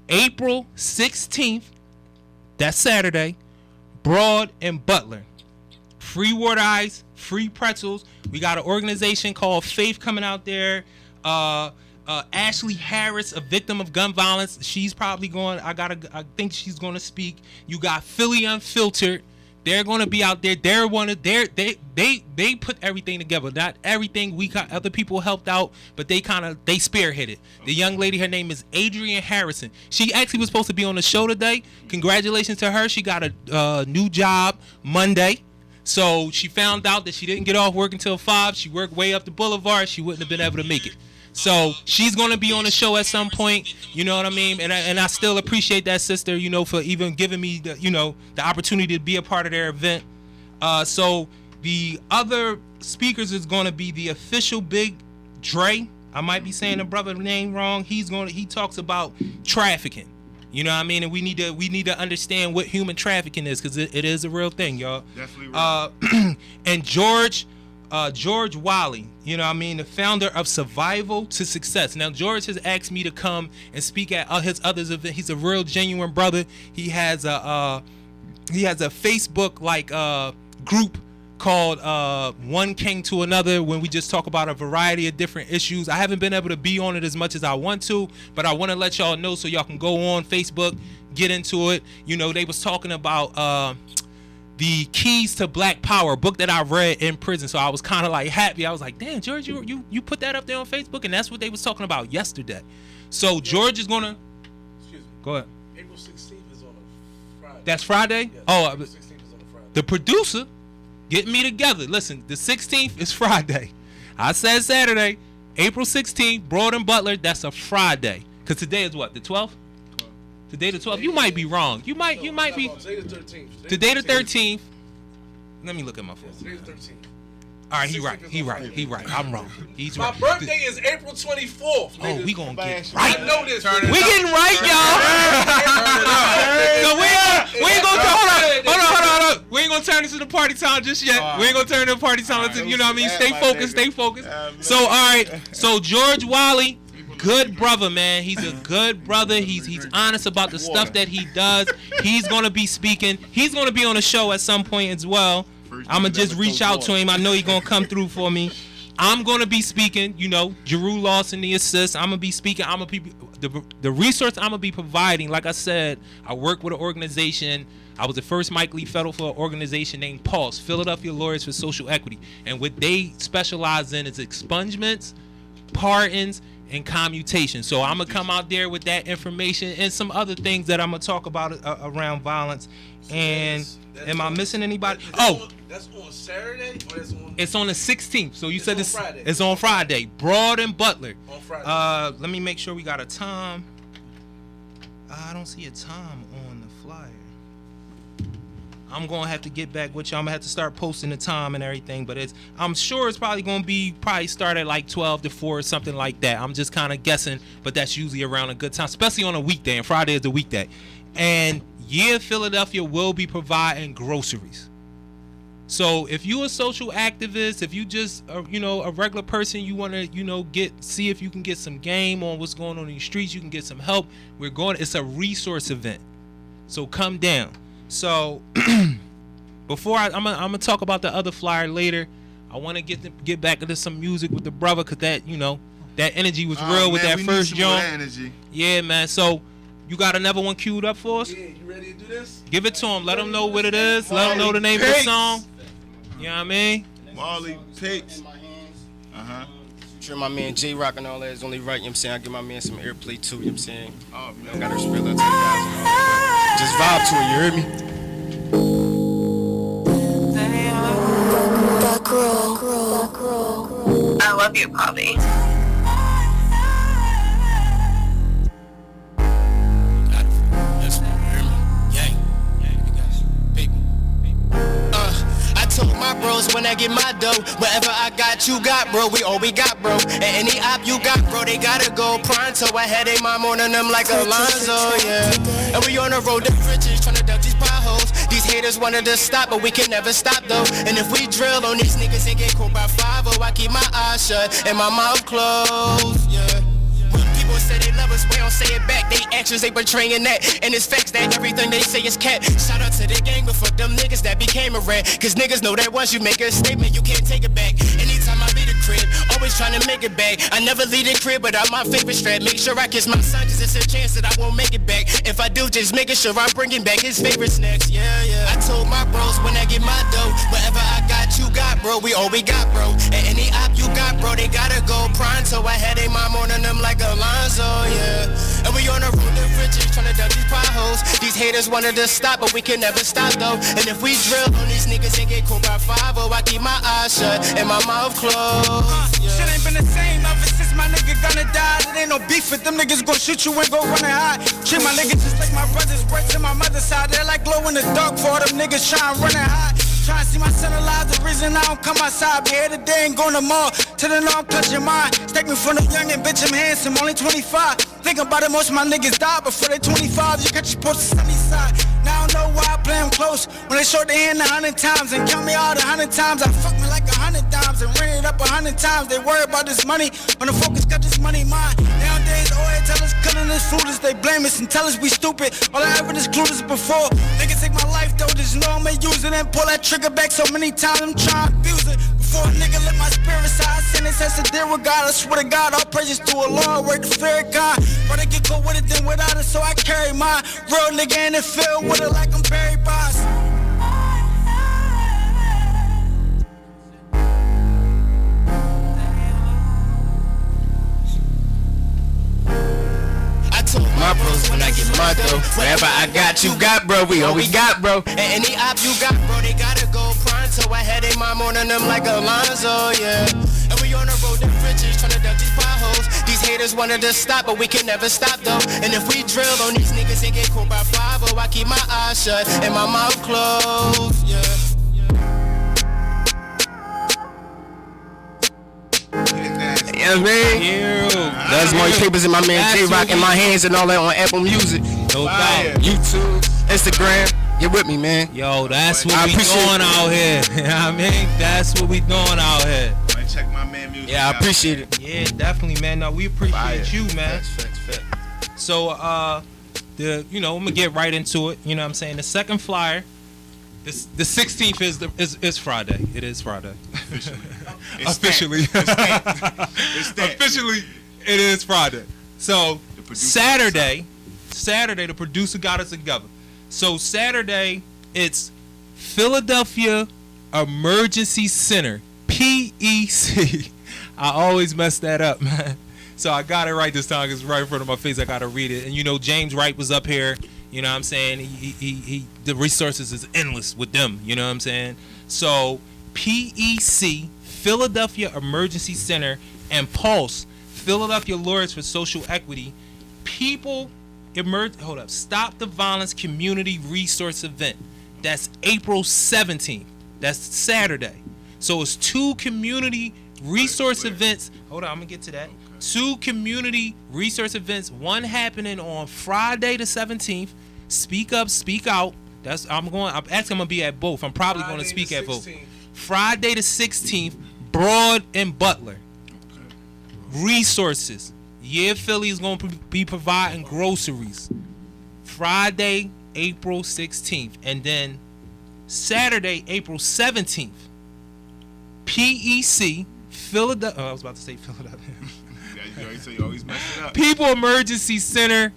April 16th, that's Saturday, Broad and Butler. Free water ice, free pretzels. We got an organization called Faith coming out there. Ashley Harris, a victim of gun violence, she's probably going. I think she's going to speak. You got Philly Unfiltered. They're going to be out there. They put everything together. Not everything. Other people helped out, but they spearheaded. The young lady, her name is Adrian Harrison. She actually was supposed to be on the show today. Congratulations to her. She got a new job Monday. So she found out that she didn't get off work until 5. She worked way up the boulevard. She wouldn't have been able to make it. So she's going to be on the show at some point, you know what I mean? And I still appreciate that sister, for even giving me the opportunity to be a part of their event. So the other speakers is going to be the official Big Dre. I might be saying the brother's name wrong. He talks about trafficking. You know what I mean? And we need to understand what human trafficking is, because it is a real thing, y'all. Definitely real. And George Wiley, the founder of Survival to Success. Now, George has asked me to come and speak at his others event. He's a real genuine brother. He has a Facebook group called One King to Another, when we just talk about a variety of different issues. I haven't been able to be on it as much as I want to, but I want to let y'all know so y'all can go on Facebook, get into it. They was talking about the Keys to Black Power, a book that I read in prison. So I was kind of like happy. I was like, damn, George, you put that up there on Facebook, and that's what they was talking about yesterday. So George is gonna. Excuse me. Go ahead. April 16th is on a Friday. That's Friday. Yes, Oh, April 16th is on a Friday. the producer getting me together. Listen, the 16th is Friday. I said Saturday. April 16th, Broad and Butler. That's a Friday. Cause today is what, the 12th? Today the 12th. You might be wrong. You might be. Today the 13th. Today the 13th. Let me look at my phone. Today the 13th. All right, he right. I'm wrong. He's My right. birthday is April 24th. Oh, nigga. we gonna get I right. know this. We getting right, y'all. So we ain't gonna hold on. We ain't gonna turn this into party time just yet. We ain't gonna turn it into party time. You know what I mean? Stay focused. So all right. So George Wiley, good brother, man. He's a good brother. He's honest about the stuff that he does. He's gonna be speaking. He's gonna be on the show at some point as well. I'm gonna just reach out to him. I know he's gonna come through for me. I'm gonna be speaking. You know, Jarue Lawson, the assist. I'm gonna be speaking. I'm gonna be the resource I'm gonna be providing. Like I said, I work with an organization. I was the first Mike Lee Fellow for an organization named Pulse, Philadelphia Lawyers for Social Equity, and what they specialize in is expungements, pardons, and commutation. So I'm gonna come out there with that information and some other things that I'm gonna talk about around violence. And am I missing anybody? That's on Saturday or that's on? It's on the 16th. So you said on Friday. It's on Friday. Broad and Butler. On Friday. Let me make sure we got a time. I don't see a time on the flyer. I'm gonna have to get back with you. I'm gonna have to start posting the time and everything, but I'm sure it's probably gonna be start at like 12 to 4 or something like that. I'm just kind of guessing, but that's usually around a good time, especially on a weekday, and Friday is the weekday. And Philadelphia will be providing groceries. So if you a social activist, if you just a regular person, you want to see if you can get some game on what's going on in the streets, you can get some help. It's a resource event, so come down. So before I'm gonna talk about the other flyer later, I want to get back into some music with the brother, cause that that energy was real with that first joint. Yeah, man. So you got another one queued up for us? Yeah, you ready to do this? Give it to him. Let him know what it is. Let him know the name of the song. You know what I mean? Marley Picks. Sure, my man J-Rock and all that is only right, you know what I'm saying? I give my man some airplay too, you know what I'm saying? Oh, man. I gotta spread that to the guys and all that. Just vibe to it, you heard me? I love you, Bobby. I told my bros when I get my dough, whatever I got, you got, bro. We all we got, bro. And any op you got, bro, they gotta go pronto. I had a mom on them like Alonzo, yeah. And we on the road to riches, tryna duck these potholes. These haters wanted to stop, but we can never stop though. And if we drill on these niggas and get caught by 5-0, I keep my eyes shut and my mouth closed, yeah. People say they love us, we don't say it back. They actions, they betraying that. And it's facts that everything they say is cat. Shout out to the gang, but fuck them niggas that became a rat. Cause niggas know that once you make a statement, you can't take it back. Anytime I leave the crib, always trying to make it back. I never leave the crib without my favorite strap. Make sure I kiss my son, cause it's a chance that I won't make it back. If I do, just making sure I'm bringing back his favorite snacks, yeah, yeah. I told my bros when I get my dough, whatever I got, you got, bro. We all we got, bro. And any op you got, bro, they gotta go pronto. I had a mom on them like Alonzo, yeah. And we on the road to riches, tryna duck these potholes. These haters wanted to stop, but we can never stop though. And if we drill on these niggas and get caught by 5-0, I keep my eyes shut and my mouth closed, yeah. Shit ain't been the same ever since my nigga gonna die. There ain't no beef with them niggas, gon' shoot you and go running high. Treat my niggas just like my brothers, right to my mother's side. They're like glow in the dark for all them niggas trying running high. Trying to see my son alive, the reason I don't come outside. Be here today and go to the mall. Till then I'm clutching mine. Stack me from the young and bitch, I'm handsome, only 25. Think about it, most of my niggas die before they 25. You catch your post sunny side. Now I don't know why I play them close. When they short their hand 100 times and count me out 100 times. I fuck me like 100 dimes and ran it up 100 times. They worry about this money, when the focus got this money mine. Nowadays, all they tell us cutting us fruiters. They blame us and tell us we stupid. All I ever discluded is before. Niggas take my life though, just know I'ma use it and pull that trigger back so many times I'm trying to abuse it. Before a nigga let my spirit side, sin it has to deal with God. I swear to God, all praises to a Lord, work the fear of God. Rather get caught with it than without it, so I carry mine. Real nigga in the field with it like I'm Barry Bonds. I told my bros when I get my dough, whatever I got, you got, bro. We all we got, bro. And any op you got, bro, they gotta go pronto. I had a mom on them like Alonzo, yeah. And we on the road to riches, tryna duck these potholes. These haters wanted to stop, but we can never stop though. And if we drill on these niggas and get caught by 5-0, I keep my eyes shut and my mouth closed, yeah. You know what I mean? That's more papers in my man J-Rock in my hands and all that on Apple Music. No doubt. YouTube, Instagram. Get with me, man. Yo, that's what we doing out here. You know what I mean? That's what we doing out here. Check my man music. Yeah, I appreciate it. Yeah, definitely, man. No, we appreciate you, man. Facts. So, I'm gonna get right into it. You know what I'm saying? The second flyer, the 16th is Friday. It is Friday. Officially. Officially, it is Friday. So Saturday, the producer got us together. So Saturday, it's Philadelphia Emergency Center, PEC. I always mess that up, man. So I got it right this time because it's right in front of my face. I got to read it. And, you know, James Wright was up here. You know what I'm saying? He the resources is endless with them. You know what I'm saying? So PEC, Philadelphia Emergency Center, and Pulse, Philadelphia Lawyers for Social Equity, Stop the Violence Community Resource Event. That's April 17th. That's Saturday. So it's 2 community resource events. Hold on, I'm gonna get to that. Okay. 2 community resource events. One happening on Friday the 17th. Speak Up, Speak Out. I'm actually gonna be at both. I'm probably gonna speak at both. Friday the 16th, Broad and Butler. Okay. Resources. Yeah, Philly is gonna be providing groceries. Friday, April 16th, and then Saturday, April 17th. PEC, Philadelphia. Oh, I was about to say Philadelphia. You always mess it up. People Emergency Center,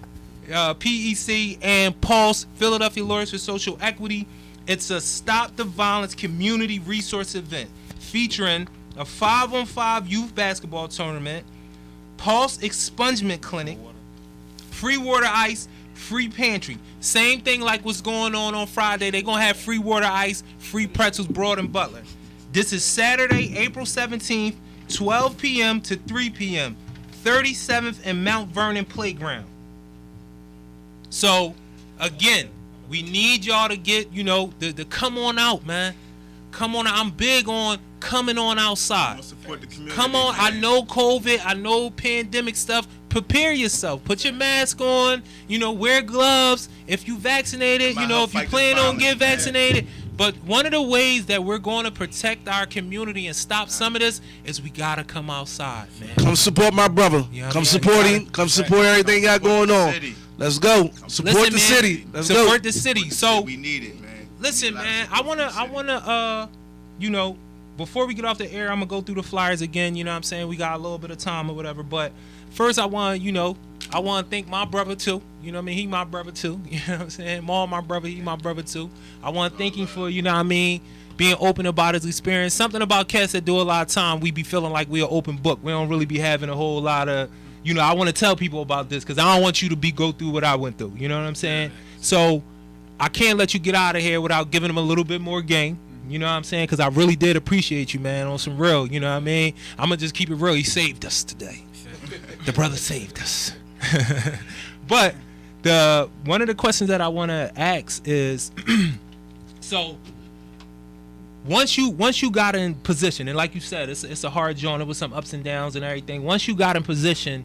PEC, and Pulse, Philadelphia Lawyers for Social Equity. It's a Stop the Violence community resource event featuring a 5-on-5 youth basketball tournament, Pulse expungement clinic, free water ice, free pantry. Same thing like what's going on Friday. They're going to have free water ice, free pretzels, Broad and Butler. This is Saturday, April 17th, 12 p.m. to 3 p.m., 37th and Mount Vernon Playground. So, again, we need y'all to get, you know, the come on out, man. Come on out. I'm big on coming on outside. Support the community, come on. man. I know COVID. I know pandemic stuff. Prepare yourself. Put your mask on. You know, wear gloves. If you vaccinated, you know, if you plan on getting vaccinated. But one of the ways that we're going to protect our community and stop some of this is we got to come outside, man. Come support my brother. Come support him. Come support everything he got going on. Let's go. Support the city. Let's go. Support the city. So we need it, man. Listen, man, I wanna you know, before we get off the air, I'm gonna go through the flyers again. You know what I'm saying? We got a little bit of time or whatever. But first, I want to thank my brother too. You know what I mean? He my brother too. You know what I'm saying? Maul my brother, he my brother too. I want to thank him for, you know what I mean, being open about his experience. Something about cats that do a lot of time, we be feeling like we're an open book. We don't really be having a whole lot of, you know, I want to tell people about this because I don't want you to go through what I went through. You know what I'm saying? So I can't let you get out of here without giving them a little bit more game. You know what I'm saying? Because I really did appreciate you, man, on some real. You know what I mean? I'm going to just keep it real. He saved us today. The brother saved us. But one of the questions that I want to ask is, so once you got in position, and like you said, it's a hard joint. It was some ups and downs and everything. Once you got in position,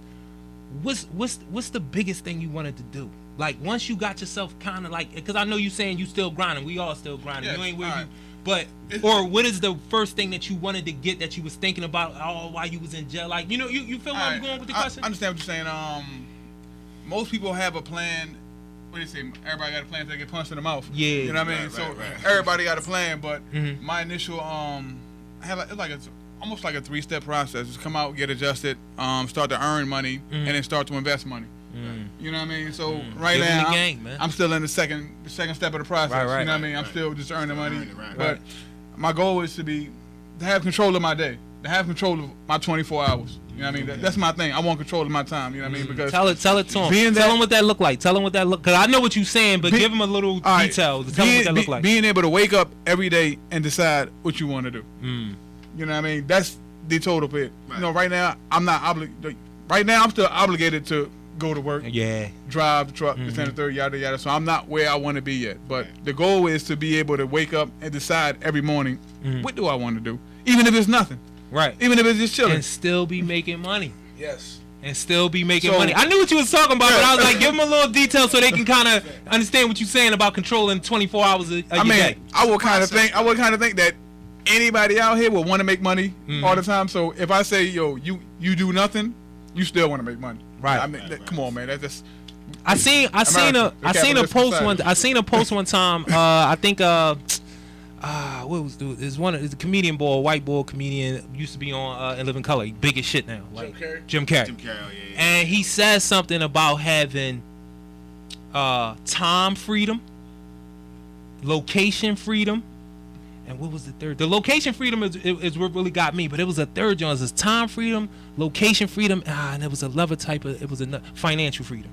what's the biggest thing you wanted to do? Like once you got yourself kind of like, because I know you saying you still grinding. We all still grinding. Yes, you ain't where right. you. But or what is the first thing that you wanted to get that you was thinking about while you was in jail? Like, you know, you feel where I'm going with the question? I understand what you're saying. Most people have a plan. What do you say? Everybody got a plan to get punched in the mouth. Yeah. You know what I mean? Right. Everybody got a plan, but my initial I had it's almost like a 3-step process. Just come out, get adjusted, start to earn money, and then start to invest money. You know what I mean? So right now, I'm still in the second step of the process. Right, you know what I mean? I'm still just earning money. But my goal is to have control of my day, to have control of my 24 hours. You know what I mean? That's my thing. I want control of my time. You know what I mean? Because tell it to him. Tell him what that look like. Tell him what that look. Because I know what you're saying, but give him a little detail. Tell him what that look like. Being able to wake up every day and decide what you want to do. You know what I mean? That's the total bit. Right. You know, right now I'm not obligated. Right now I'm still obligated to go to work. Yeah. Drive the truck. This and the third. Yada yada. So I'm not where I want to be yet. But the goal is to be able to wake up and decide every morning what do I want to do, even if it's nothing. Right. Even if it's just chilling. And still be making money. Yes. And still be making money. I knew what you was talking about, but I was like, give them a little detail so they can kind of understand what you're saying about controlling 24 hours of your day. I would kind of think that anybody out here will want to make money all the time. So if I say, yo, you do nothing, you still want to make money. Right. I mean, come on, man. That's just. I seen a post one time. I think what was the? It's a comedian boy, a white boy comedian, used to be on In Living Color, big as shit now. Like Jim Carrey. Yeah. And he says something about having time freedom, location freedom, and what was the third? The location freedom is what really got me, but it was a third one. It was time freedom, location freedom, and it was another type of, it was a financial freedom.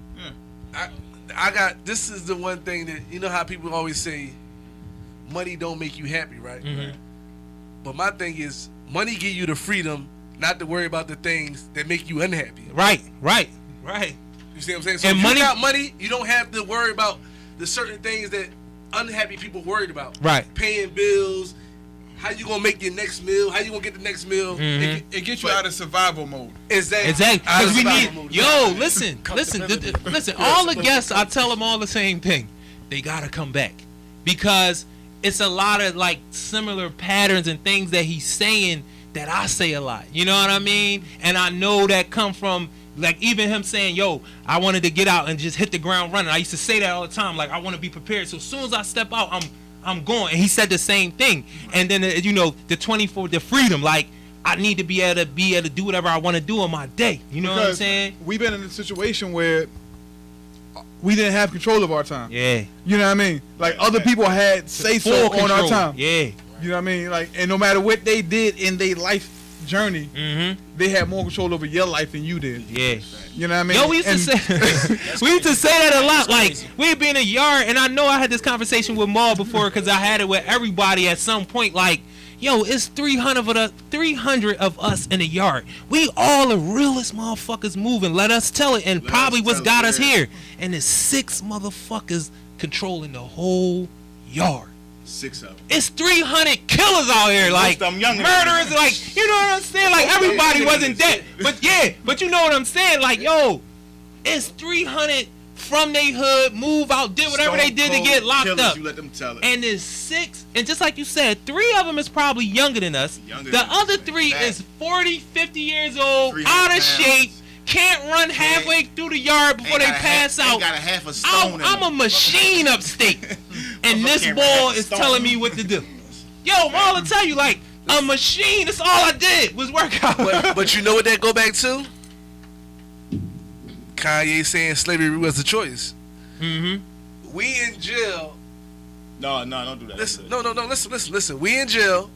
I got, this is the one thing that, you know how people always say, money don't make you happy, right? Mm-hmm. But my thing is, money give you the freedom not to worry about the things that make you unhappy. Right. You see what I'm saying? So And if money- you got money, you don't have to worry about the certain things that unhappy people worried about. Right. Paying bills, how you gonna make your next meal, how you gonna get the next meal. Mm-hmm. It gets you out of survival mode. Exactly. Because we Survival need, mode. listen. All the guests, I tell them all the same thing. They gotta come back because it's a lot of like similar patterns and things that he's saying that I say a lot. You know what I mean? And I know that come from like even him saying, "Yo, I wanted to get out and just hit the ground running." I used to say that all the time. Like I want to be prepared. So as soon as I step out, I'm going. And he said the same thing. And then the 24, the freedom. Like I need to be able to do whatever I want to do on my day. You know what I'm saying? We've been in a situation where we didn't have control of our time. Yeah. You know what I mean? Like other people had say so Full on our control. time. Yeah. You know what I mean? Like, and no matter what they did in their life journey, they had more control over your life than you did. Yeah. You know what I mean? Yo, we used to say that a lot. Like we'd be in a yard, and I know I had this conversation with Maul before because I had it with everybody at some point. Like, yo, it's 300 of us in the yard. We all the realest motherfuckers moving. Let us tell it, and probably what's got us here. And there's 6 motherfuckers controlling the whole yard. 6 of them. It's 300 killers out here, like of them younger murderers, than like you know what I'm saying. Like everybody wasn't dead, but you know what I'm saying. Like yo, it's 300 from they hood, move out, did whatever they did to get locked killers, up. You let them tell it. And there's 6, and just like you said, 3 of them is probably younger than us. The other 3 is 40, 50 years old, out of pounds. shape, can't run halfway through the yard before they pass out. Got a half a stone in I'm a them. machine upstate, and this can't boy run is stone. telling me what to do. Yo, Marlon, tell you like a machine. That's all I did was work out. But you know what that go back to? Kanye saying slavery was a choice. Mm-hmm. We in jail. No, don't do that. Listen, no. Listen. We in jail.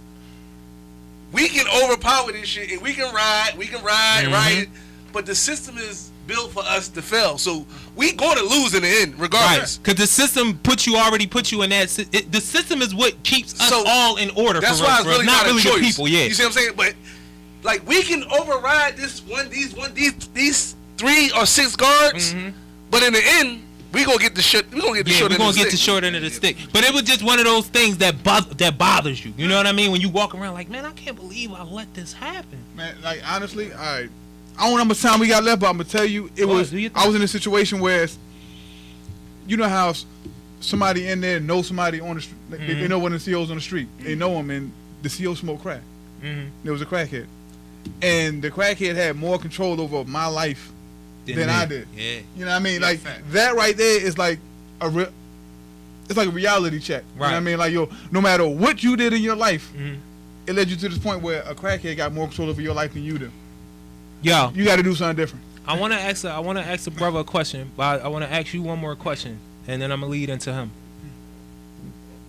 We can overpower this shit, and we can ride, right? But the system is built for us to fail, so we going to lose in the end, regardless. Because the system already put you in that. The system is what keeps us all in order. That's for why us, it's really not not a really choice. the people. Yeah, you see what I'm saying? But like we can override these 3 or 6 guards, but in the end, we gonna get the shit. We gonna get the short we're end gonna of the get the stick. short end of the stick. But it was just one of those things that bothers you. You know what I mean? When you walk around like, man, I can't believe I let this happen. Man, like honestly, all right. I don't know how much time we got left, but I'm gonna tell you, I was in a situation where, you know how somebody in there knows somebody on the street. They know one of the COs on the street. They know him, and the CO smoked crack. There was a crackhead, and the crackhead had more control over my life than I did. Yeah. You know what I mean? Yeah, like fact. that right there is like it's like a reality check. Right. You know what I mean? Like yo, no matter what you did in your life, it led you to this point where a crackhead got more control over your life than you do. Yo, You got to do something different. I want to ask a brother a question, but I want to ask you one more question, and then I'm gonna lead into him.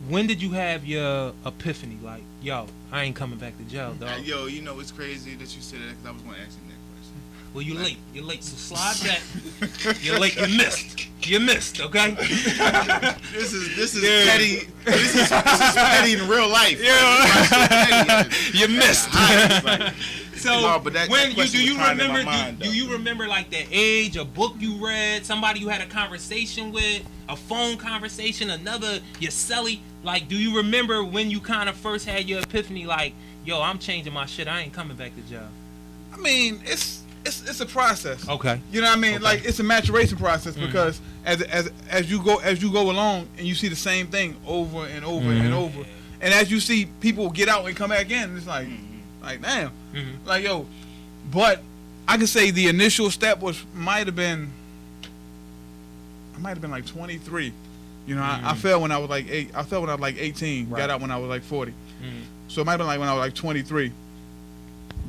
When did you have your epiphany? Like, yo, I ain't coming back to jail, dog. Yo, you know it's crazy that you said that because I was going to ask him that question. Well, you're late. So slide back. You're late. You missed. Okay. This is petty. This is petty in real life. Yeah. You missed. So No, but that when question do you was kinda in my remember? mind, Do you remember like the age, a book you read, somebody you had a conversation with, a phone conversation, another your celly? Like, do you remember when you kind of first had your epiphany? Like, yo, I'm changing my shit. I ain't coming back to jail. I mean, it's a process. Okay. You know what I mean? Okay. Like it's a maturation process because as you go along and you see the same thing over and over and over, and as you see people get out and come back in, it's like damn, like yo. But I can say the initial step might have been like 23, You know, I fell when I was like 18. Right. Got out when I was like 40. So it might have been like when I was like 23.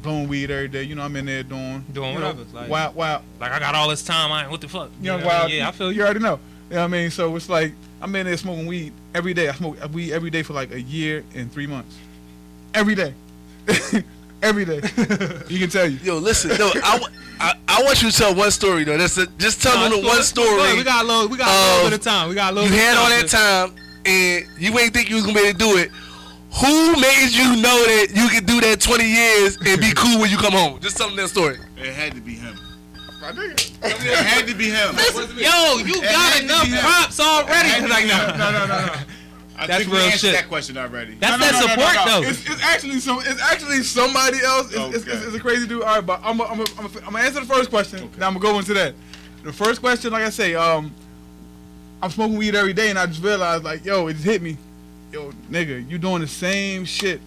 Blowing weed every day. You know, I'm in there doing whatever. Like, wild. Like I got all this time. What the fuck? Wild. Yeah, I feel you. You already know. You know what I mean? So it's like I'm in there smoking weed every day. I smoke weed every day for like a year and 3 months. Every day. Every day. You can tell you. Yo, listen. No, I want you to tell one story though. Just tell them one story. We got a little bit of time. You had all that time and you ain't think you was gonna be able to do it. Who made you know that you could do that 20 years and be cool when you come home? Just tell them that story. It had to be him. It had to be him. Yo, you got enough props already. Like, no. I That's think we real answered shit. that question already. That's that support though. It's actually somebody else. It's a crazy dude. All right, but I'm gonna answer the first question. Okay. Now I'm gonna go into that. The first question, like I say, I'm smoking weed every day, and I just realized, like, yo, it just hit me. Yo, nigga, you doing the same shit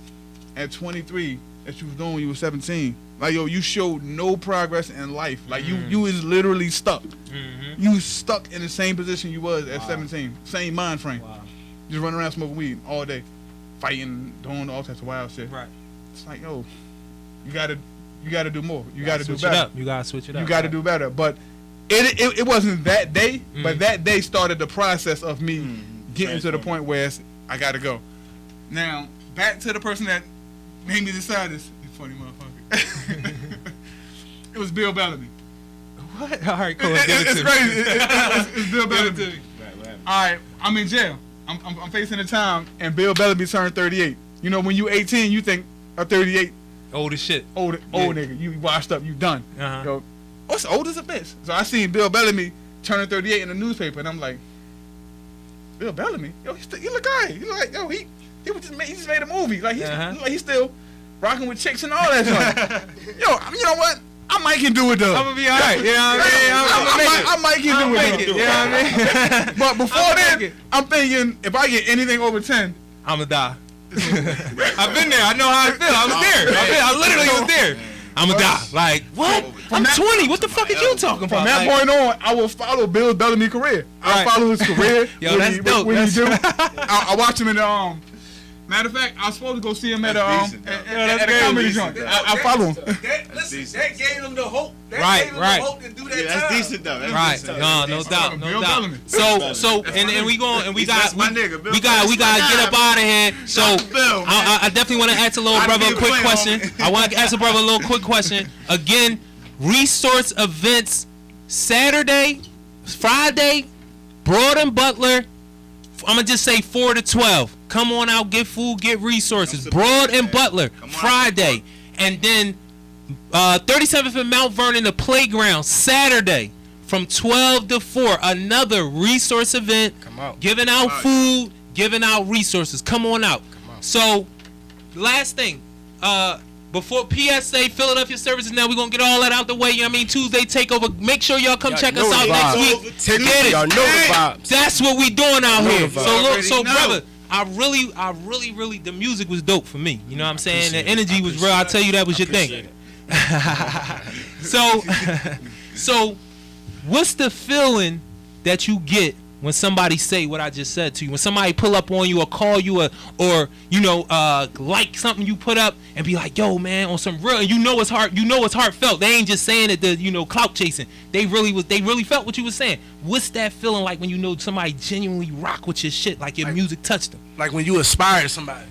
at 23 that you was doing when you was 17. Like, yo, you showed no progress in life. Like, you is literally stuck. You was stuck in the same position you was at 17. Same mind frame. Wow. Just running around smoking weed all day, fighting, doing all types of wild shit. Right. It's like, yo, you gotta do more. You gotta do switch better. it up. You gotta switch it up. You gotta do better. But it wasn't that day, but that day started the process of me getting to the point where I gotta go. Now, back to the person that made me decide this. You funny motherfucker. It was Bill Bellamy. What? All right, cool. It's crazy. It's Bill Bellamy. Right. All right, I'm in jail. I'm facing the time, and Bill Bellamy turned 38. You know, when you 18, you think a 38 Old as shit. old nigga. You washed up. You done. Uh-huh. Yo, what's old as a bitch? So I seen Bill Bellamy turning 38 in the newspaper, and I'm like, Bill Bellamy? Yo, he look alright. He look like, yo, he just made a movie. Like, he's still rocking with chicks and all that stuff. Yo, you know what? I might can do it though. I'm gonna be alright. You know what I mean? I might can do it. You know what I mean? But before then, I'm thinking if I get anything over 10, I'm gonna die. I've been there. I know how I feel. I was there. I literally was there. I'm gonna die. Like, what? I'm 20. What the fuck is you talking about? from that point on, I will follow Bill Bellamy's career. I'll follow his career. Yo, that's dope. What he do. I watch him in the matter of fact, I was supposed to go see him at a comedy joint. I follow him. That gave him the hope. Right. Gave him the hope to do that That's time. decent though. That's Right. decent. No doubt. Bill Bellamy. So and we going and we got That's my nigga. Bill we got Bellamy. get up out of here. So Bill, man. I definitely want to ask a little brother a quick question. I want to ask a brother a little quick question. Again, resource events Saturday, Friday, Broad and Butler. I'm gonna just say 4 to 12. Come on out, get food, get resources. Broad and Butler Friday, and then 37th and Mount Vernon, the playground Saturday from 12 to 4. Another resource event. Come out. Giving out food, giving out resources. Come on out. So, last thing, before PSA, Philadelphia Services, now we're going to get all that out the way. You know what I mean? Tuesday takeover. Make sure y'all come check us out next week. Get it. Y'all know the vibes. That's what we doing out here. So know. brother, I really, the music was dope for me. You know what I'm saying? The energy was real. I tell you, that was your thing. So, what's the feeling that you get when somebody say what I just said to you? When somebody pull up on you or call you or like something you put up and be like, yo man, on some real, and you know it's heartfelt. They ain't just saying it to clout chasing. They really felt what you was saying. What's that feeling like when you know somebody genuinely rock with your shit, like your music touched them? Like when you aspire somebody.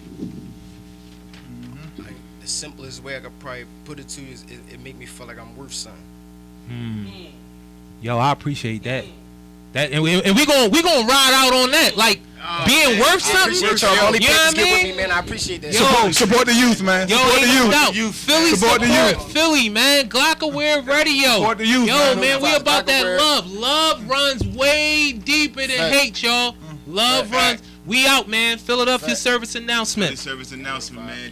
Like, the simplest way I could probably put it to you is it make me feel like I'm worth something. Yo, I appreciate that. And we gonna ride out on that, like being worth something. Appreciate y'all. Only You know what I get with mean? me, man. I appreciate that. Yo, Support the youth, man. Yo, Support the ain't no youth. doubt. Philly support Philly, man. Glockaware Radio. Support the youth, Yo, man. we about that Glockaware. love. Love runs way deeper than hate, y'all. Love runs. We out, man. Philadelphia service announcement. Service announcement, man.